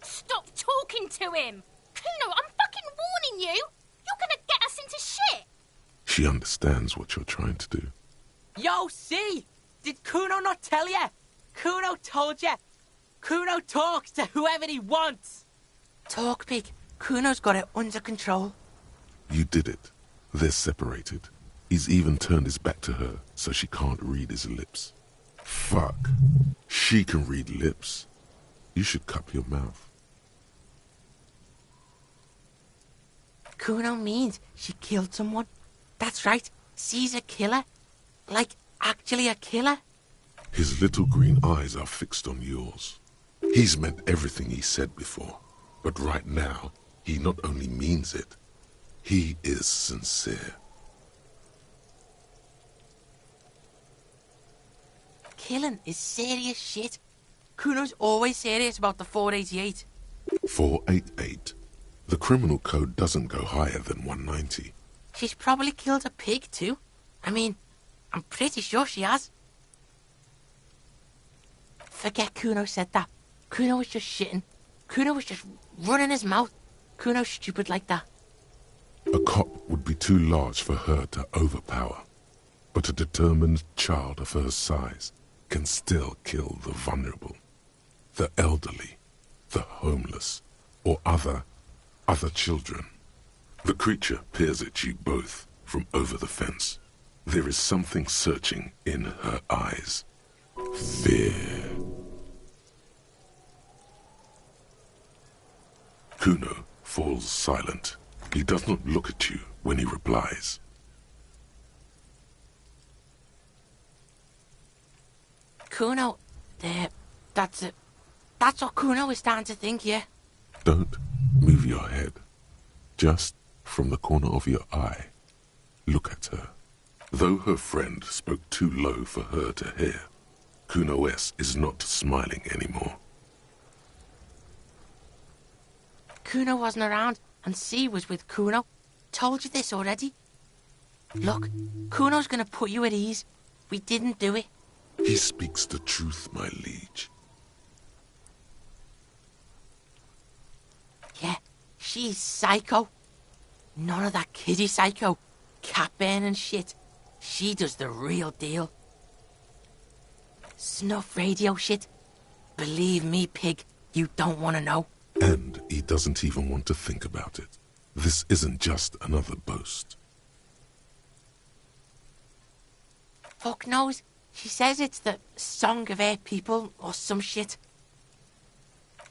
Stop talking to him! Kuno, I'm fucking warning you! You're gonna get us into shit! She understands what you're trying to do. Yo, see? Did Kuno not tell you? Kuno told you. Kuno talks to whoever he wants. Talk, pig. Kuno's got it under control. You did it. They're separated. He's even turned his back to her so she can't read his lips. Fuck. She can read lips. You should cup your mouth. Kuno means she killed someone. That's right. She's a killer. Like, actually a killer. His little green eyes are fixed on yours. He's meant everything he said before. But right now, he not only means it, he is sincere. Killing is serious shit. Kuno's always serious about the 488. 488. The criminal code doesn't go higher than 190. She's probably killed a pig too. I mean, I'm pretty sure she has. Forget Kuno said that. Kuno was just shitting. Kuno was just running his mouth. Kuno's stupid like that. A cop would be too large for her to overpower. But a determined child of her size can still kill the vulnerable, the elderly, the homeless, or other children. The creature peers at you both from over the fence. There is something searching in her eyes. Fear. Kuno falls silent. He does not look at you when he replies. Kuno, that's it. That's what Kuno is starting to think, yeah? Don't move your head. Just from the corner of your eye, look at her. Though her friend spoke too low for her to hear, Kuno S. is not smiling anymore. Kuno wasn't around, and C was with Kuno. Told you this already. Look, Kuno's gonna put you at ease. We didn't do it. He speaks the truth, my liege. Yeah, she's psycho. None of that kiddie psycho, cat burning shit. She does the real deal. Snuff radio shit. Believe me, pig, you don't want to know. And he doesn't even want to think about it. This isn't just another boast. Fuck knows. She says it's the song of her people or some shit.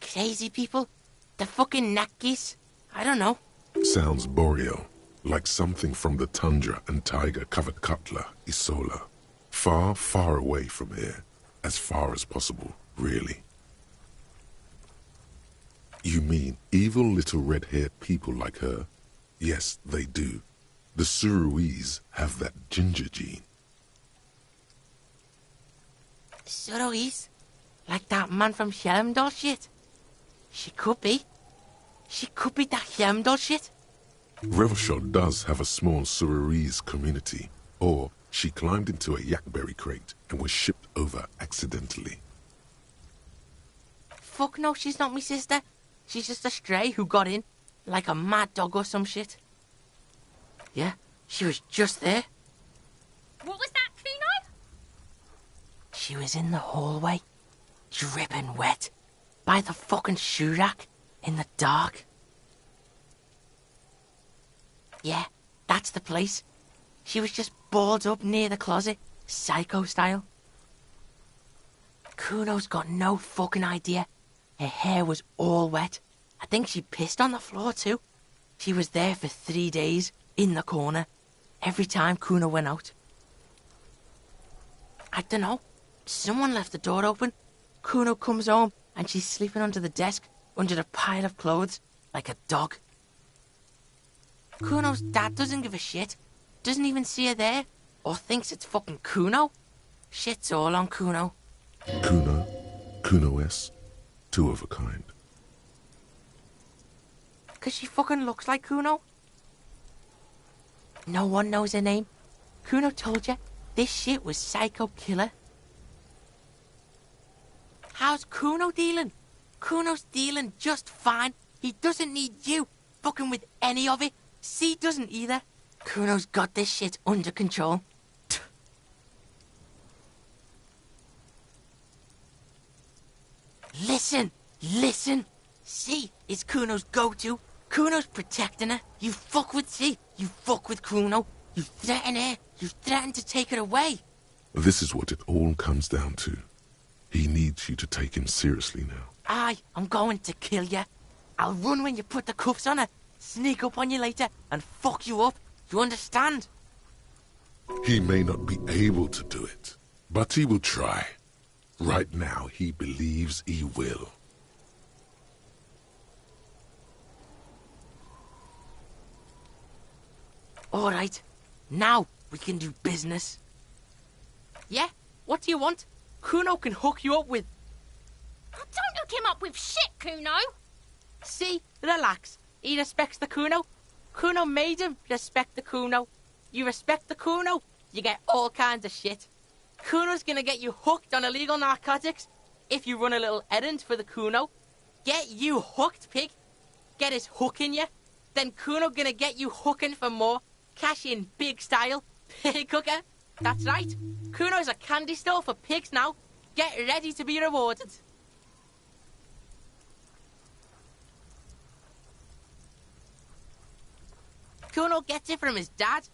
Crazy people. The fucking Nakis. I don't know. Sounds boreal, like something from the tundra and tiger-covered Cutler, Isola. Far, far away from here. As far as possible, really. You mean evil little red-haired people like her? Yes, they do. The Suruese have that ginger gene. Suruese? Like that man from Helmdall shit? She could be. She could be that Helmdall shit. Revelshot does have a small Suruese community. Or she climbed into a yakberry crate and was shipped over accidentally. Fuck no, she's not my sister. She's just a stray who got in, like a mad dog or some shit. Yeah, she was just there. What was that, Kuno? She was in the hallway, dripping wet, by the fucking shoe rack, in the dark. Yeah, that's the place. She was just balled up near the closet, psycho style. Kuno's got no fucking idea. Her hair was all wet. I think she pissed on the floor too. She was there for 3 days, in the corner, every time Kuno went out. I don't know. Someone left the door open. Kuno comes home and she's sleeping under the desk, under a pile of clothes, like a dog. Kuno's dad doesn't give a shit. Doesn't even see her there, or thinks it's fucking Kuno. Shit's all on Kuno. Kuno-esque, two of a kind. 'Cause she fucking looks like Kuno. No one knows her name. Kuno told you this shit was Psycho Killer. How's Kuno dealing? Kuno's dealing just fine. He doesn't need you fucking with any of it. C doesn't either. Kuno's got this shit under control. Listen. C is Kuno's go-to. Kuno's protecting her. You fuck with C, you fuck with Kuno. You threaten her, you threaten to take her away. This is what it all comes down to. He needs you to take him seriously now. I'm going to kill you. I'll run when you put the cuffs on her, sneak up on you later, and fuck you up. You understand? He may not be able to do it, but he will try. Right now, he believes he will. All right, now we can do business. Yeah? What do you want? Kuno can hook you up with... Don't hook him up with shit, Kuno. See? Relax. He respects the Kuno. Kuno made him respect the Kuno. You respect the Kuno, you get all kinds of shit. Kuno's gonna get you hooked on illegal narcotics if you run a little errand for the Kuno. Get you hooked, pig. Get his hook in you. Then Kuno gonna get you hooking for more. Cash in big style. Pig hooker. That's right. Kuno's a candy store for pigs now. Get ready to be rewarded. Kuno gets it from his dad.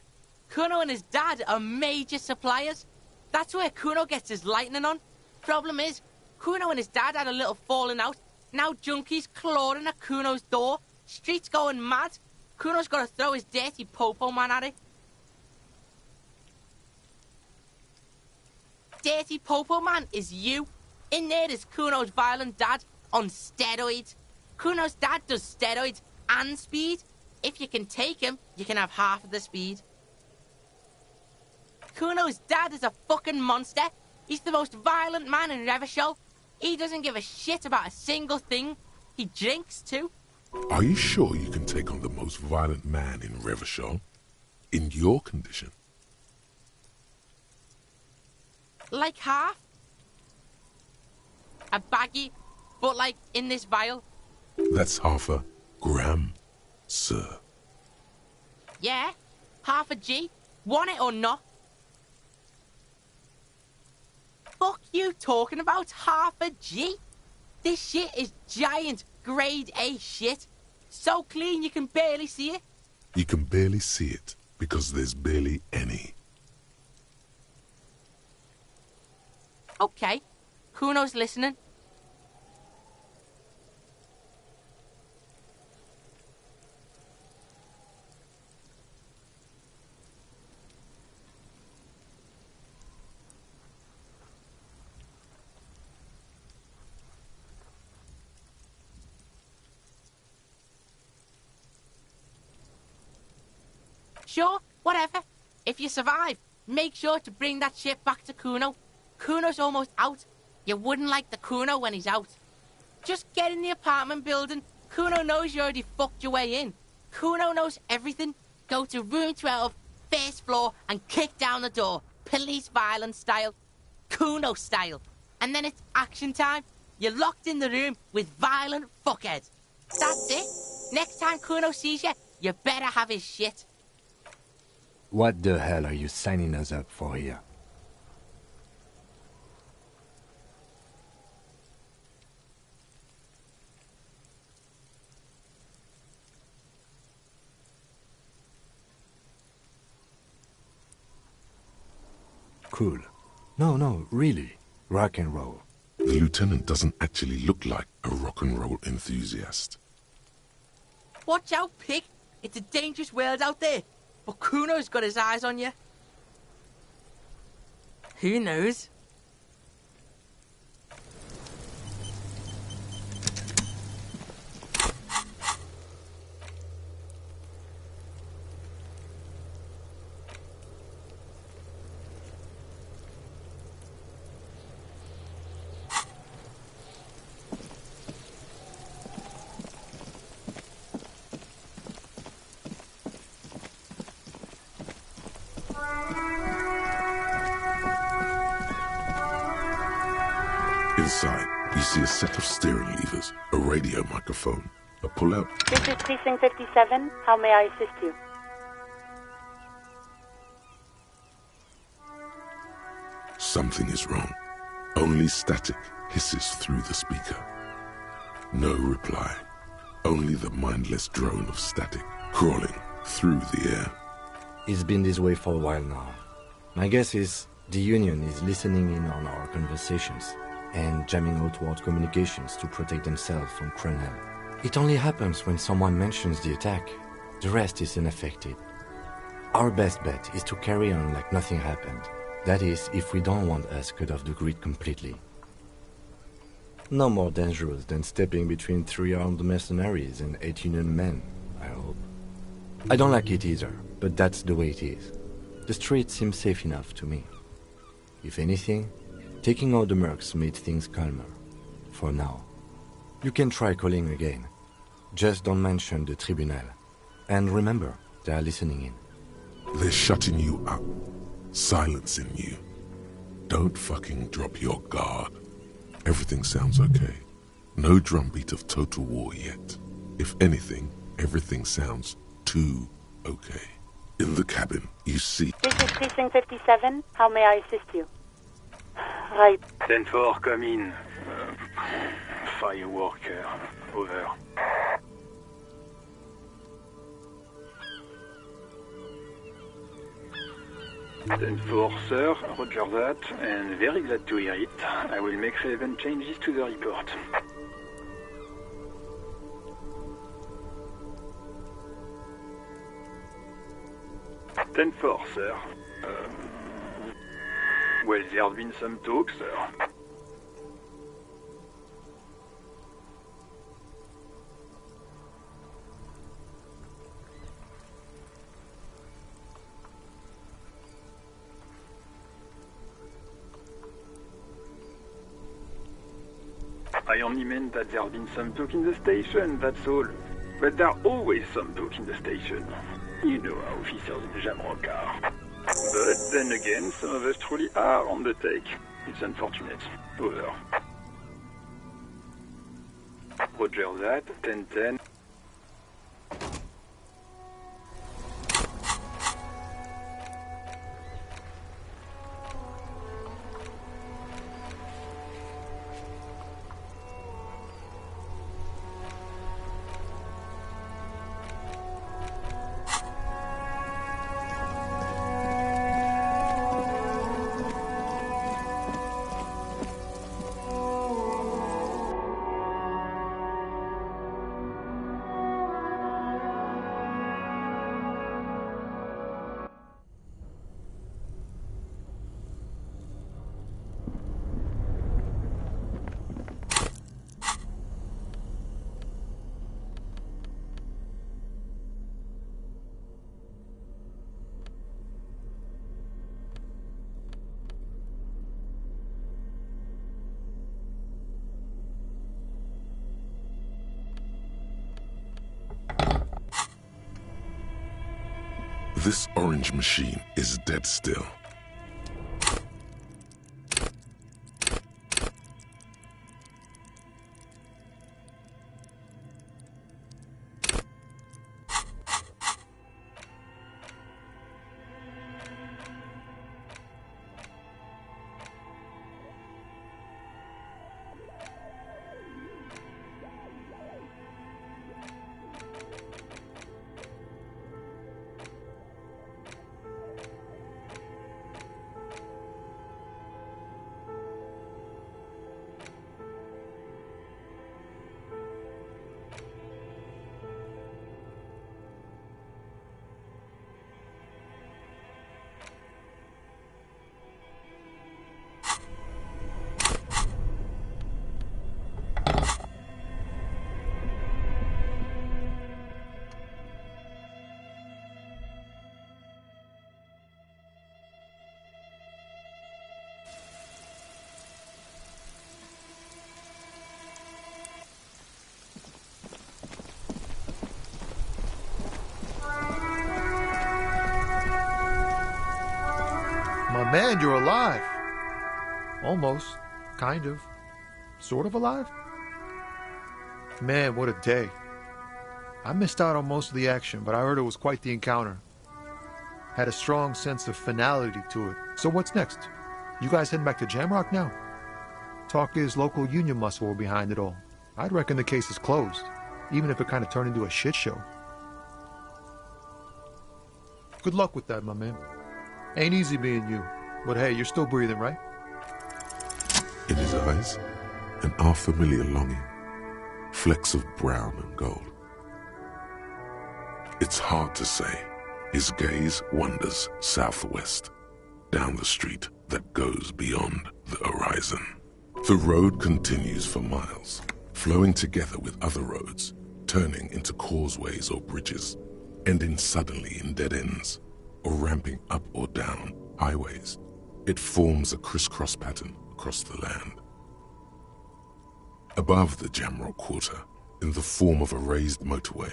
Kuno and his dad are major suppliers. That's where Kuno gets his lightning on. Problem is, Kuno and his dad had a little falling out. Now junkies clawing at Kuno's door. Streets going mad. Kuno's got to throw his dirty popo man at it. Dirty popo man is you. In there is Kuno's violent dad on steroids. Kuno's dad does steroids and speed. If you can take him, you can have half of the speed. Kuno's dad is a fucking monster. He's the most violent man in Revachol. He doesn't give a shit about a single thing. He drinks too. Are you sure you can take on the most violent man in Revachol? In your condition? Like half. A baggie, but like in this vial. That's half a gram, sir. Yeah, half a G. Want it or not? Fuck you talking about half a G? This shit is giant grade A shit. So clean you can barely see it. You can barely see it because there's barely any. Okay, Kuno's listening. Sure, whatever. If you survive, make sure to bring that shit back to Kuno. Kuno's almost out. You wouldn't like the Kuno when he's out. Just get in the apartment building. Kuno knows you already fucked your way in. Kuno knows everything. Go to room 12, first floor, and kick down the door. Police violence style. Kuno style. And then it's action time. You're locked in the room with violent fuckheads. That's it. Next time Kuno sees you, you better have his shit. What the hell are you signing us up for here? Cool. No, really. Rock and roll. The lieutenant doesn't actually look like a rock and roll enthusiast. Watch out, pig. It's a dangerous world out there, but Kuno's got his eyes on you. Who knows? Inside, you see a set of steering levers, a radio microphone, a pull-out. This is Precinct 57. How may I assist you? Something is wrong. Only static hisses through the speaker. No reply. Only the mindless drone of static crawling through the air. It's been this way for a while now. My guess is the Union is listening in on our conversations and jamming outward communications to protect themselves from Cronel. It only happens when someone mentions the attack. The rest is unaffected. Our best bet is to carry on like nothing happened. That is, if we don't want us cut off the grid completely. No more dangerous than stepping between 3 armed mercenaries and 8 Union men, I hope. I don't like it either, but that's the way it is. The street seems safe enough to me. If anything, taking out the mercs made things calmer. For now. You can try calling again. Just don't mention the tribunal. And remember, they are listening in. They're shutting you up. Silencing you. Don't fucking drop your guard. Everything sounds okay. No drumbeat of total war yet. If anything, everything sounds too okay. In the cabin, you see... This is Precinct 57. How may I assist you? Right. 10-4, come in. Fireworker. Over. Then for sir, roger that, and very glad to hear it. I will make relevant changes to the report. Then for sir. Well, there have been some talk, sir. I only meant that there have been some talk in the station, that's all. But there are always some talk in the station. You know how officers in Jamrock are. But then again, some of us truly are on the take. It's unfortunate. Over. Roger that, 10-10. This orange machine is dead still. Man, you're alive. Almost. Kind of. Sort of alive? Man, what a day. I missed out on most of the action, but I heard it was quite the encounter. Had a strong sense of finality to it. So what's next? You guys heading back to Jamrock now? Talk is local union muscle were behind it all. I'd reckon the case is closed, even if it kind of turned into a shit show. Good luck with that, my man. Ain't easy being you, but hey, you're still breathing, right? In his eyes, an unfamiliar longing, flecks of brown and gold. It's hard to say. His gaze wanders southwest, down the street that goes beyond the horizon. The road continues for miles, flowing together with other roads, turning into causeways or bridges, ending suddenly in dead ends, or ramping up or down highways. It forms a crisscross pattern across the land. Above the Jamrock Quarter, in the form of a raised motorway,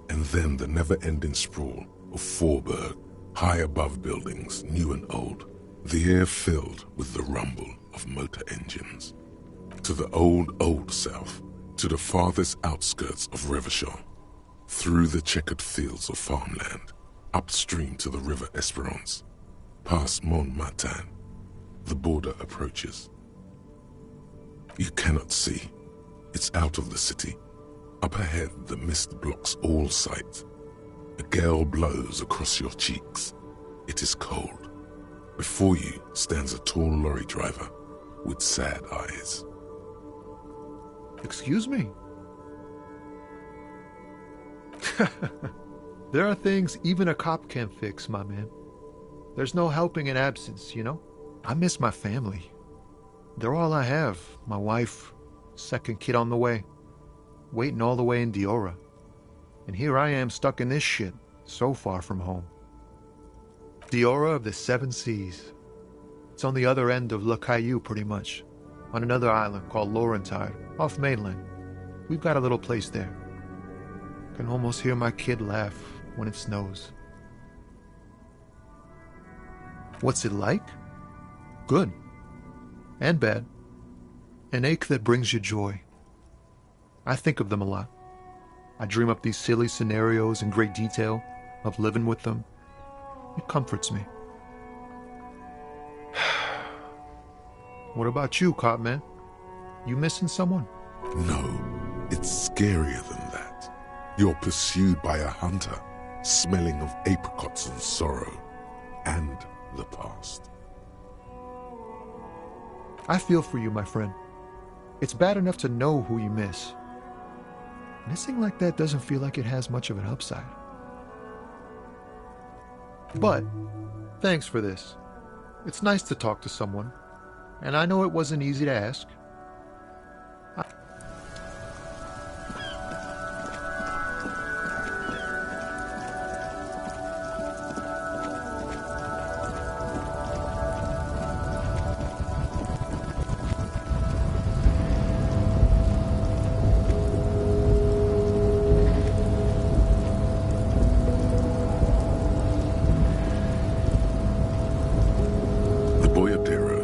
and then the never-ending sprawl of Forburg, high above buildings, new and old, the air filled with the rumble of motor engines. To the old south, to the farthest outskirts of Revachol, through the checkered fields of farmland, upstream to the river Esperance, past Montmartin, the border approaches. You cannot see. It's out of the city. Up ahead, the mist blocks all sight. A gale blows across your cheeks. It is cold. Before you stands a tall lorry driver with sad eyes. Excuse me? There are things even a cop can't fix, my man. There's no helping in absence, you know? I miss my family. They're all I have. My wife, second kid on the way, waiting all the way in Diora. And here I am stuck in this shit, so far from home. Diora of the Seven Seas. It's on the other end of Le Caillou, pretty much, on another island called Laurentide, off mainland. We've got a little place there. Can almost hear my kid laugh when it snows. What's it like? Good. And bad. An ache that brings you joy. I think of them a lot. I dream up these silly scenarios in great detail of living with them. It comforts me. What about you, cop man? You missing someone? No, it's scarier than that. You're pursued by a hunter, smelling of apricots and sorrow, and the past. I feel for you, my friend. It's bad enough to know who you miss. Missing like that doesn't feel like it has much of an upside. But, thanks for this. It's nice to talk to someone, and I know it wasn't easy to ask.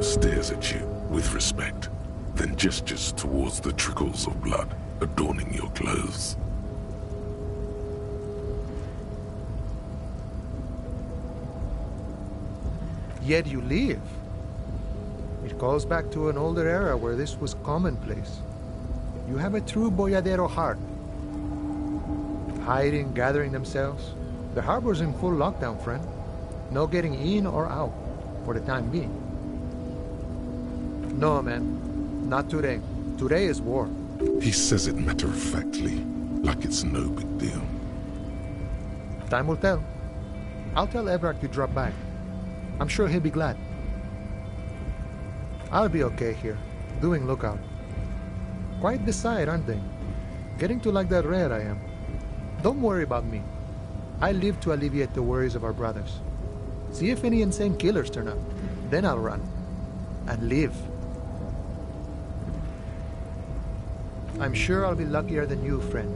Stares at you with respect, then gestures towards the trickles of blood adorning your clothes. Yet you live. It goes back to an older era where this was commonplace. You have a true boyadero heart. Hiding, gathering themselves. The harbor's in full lockdown, friend. No getting in or out, for the time being. No, man. Not today. Today is war. He says it matter-of-factly, like it's no big deal. Time will tell. I'll tell Evrak you dropped by. I'm sure he'll be glad. I'll be okay here, doing lookout. Quite the sight, aren't they? Getting to like that rare I am. Don't worry about me. I live to alleviate the worries of our brothers. See if any insane killers turn up. Then I'll run. And live. I'm sure I'll be luckier than you, friend.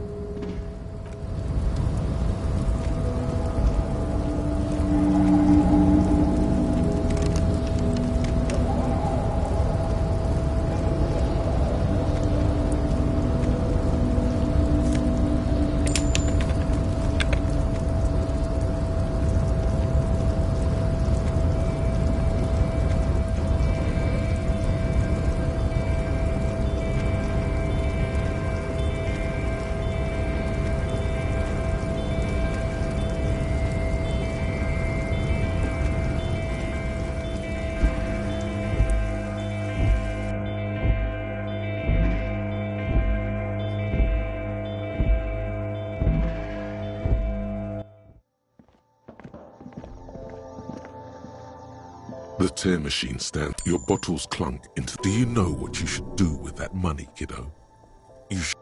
The tear machine stands. Your bottles clunk into... Do you know what you should do with that money, kiddo? You should...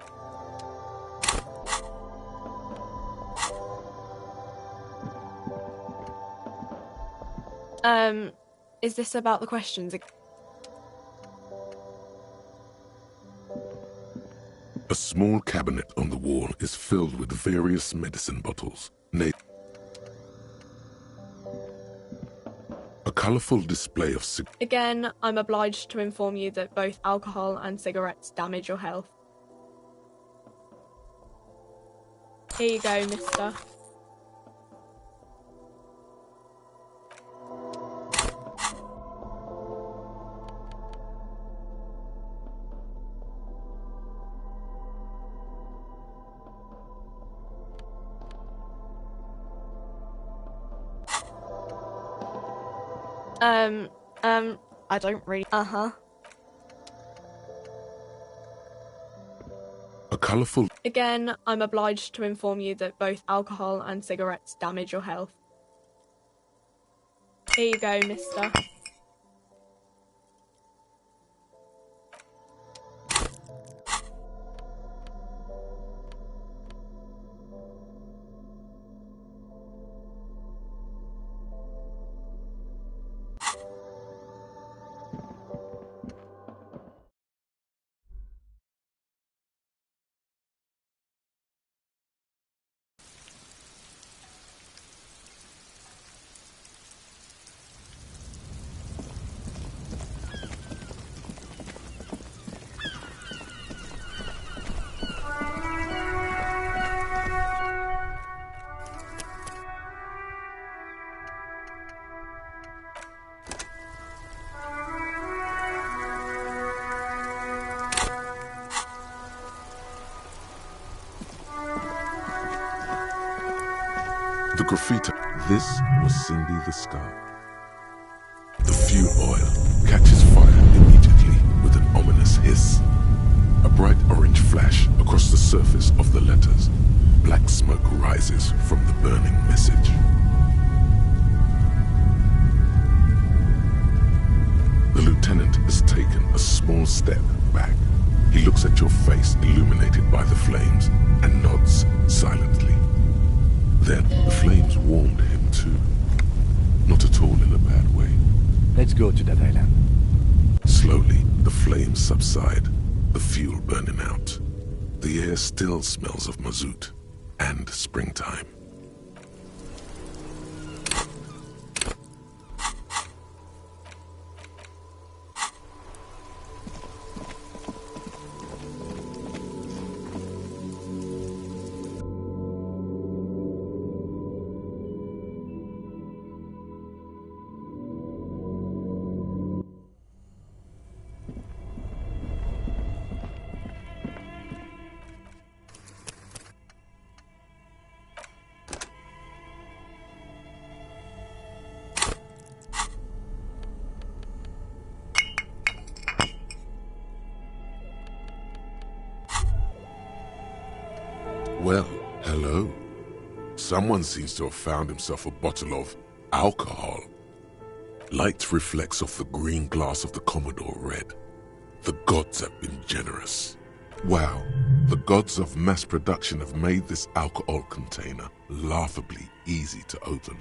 Is this about the questions? A small cabinet on the wall is filled with various medicine bottles. A colourful display of Again, I'm obliged to inform you that both alcohol and cigarettes damage your health. Here you go, mister. I don't really... Uh-huh. A colourful... Again, I'm obliged to inform you that both alcohol and cigarettes damage your health. Here you go, mister. The graffiti. This was Cindy the Scar. The fuel oil catches fire immediately with an ominous hiss. A bright orange flash across the surface of the letters. Black smoke rises from the burning message. The lieutenant has taken a small step back. He looks at your face illuminated by the flames and nods silently. Then the flames warmed him too. Not at all in a bad way. Let's go to that island. Slowly, the flames subside, the fuel burning out. The air still smells of mazout and springtime. Well, hello. Someone seems to have found himself a bottle of alcohol. Light reflects off the green glass of the Commodore red. The gods have been generous. Wow, the gods of mass production have made this alcohol container laughably easy to open.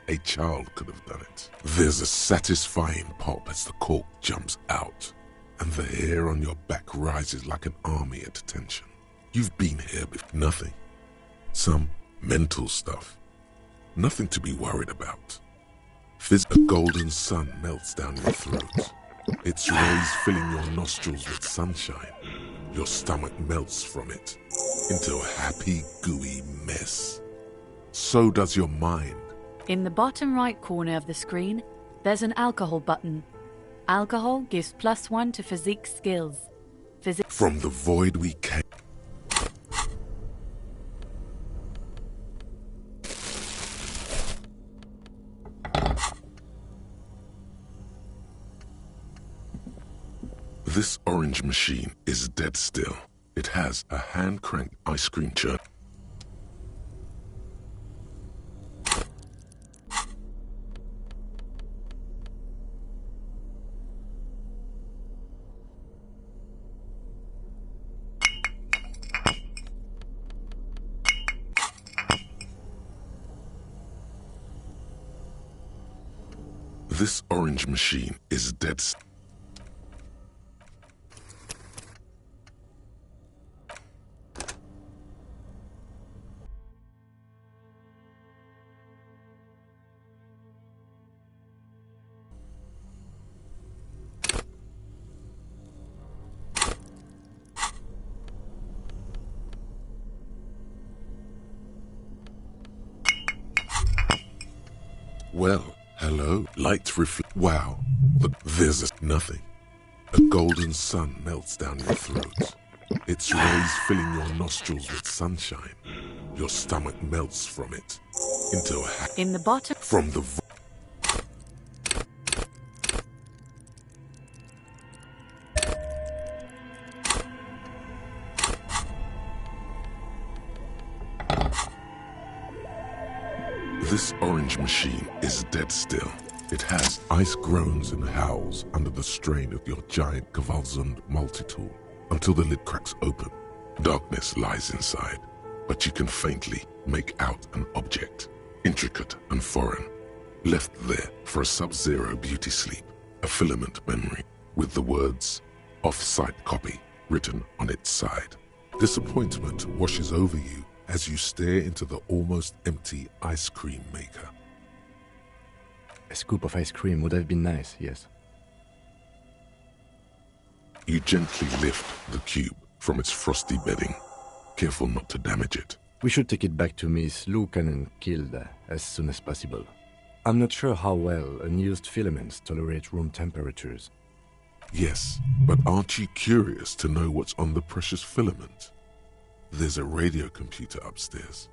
A child could have done it. There's a satisfying pop as the cork jumps out, and the hair on your back rises like an army at attention. You've been here with nothing. Some mental stuff. Nothing to be worried about. A golden sun melts down your throat. Its rays filling your nostrils with sunshine. Your stomach melts from it into a happy, gooey mess. So does your mind. In the bottom right corner of the screen, there's an alcohol button. Alcohol gives +1 to physique skills. From the void we came. This orange machine is dead still. It has a hand-cranked ice cream churn. This orange machine is dead. Well, hello. Light reflect. Wow. Look, there's nothing. A golden sun melts down your throat. Its rays filling your nostrils with sunshine. Your stomach melts from it into a In the bottom. From the This orange machine is dead still. It has ice groans and howls under the strain of your giant Kvalsund multi-tool until the lid cracks open. Darkness lies inside, but you can faintly make out an object, intricate and foreign, left there for a sub-zero beauty sleep, a filament memory with the words "off-site copy" written on its side. Disappointment washes over you as you stare into the almost empty ice cream maker. A scoop of ice cream would have been nice, yes. You gently lift the cube from its frosty bedding, careful not to damage it. We should take it back to Miss Lukanen killed as soon as possible. I'm not sure how well unused filaments tolerate room temperatures. Yes, but aren't you curious to know what's on the precious filament? There's a radio computer upstairs.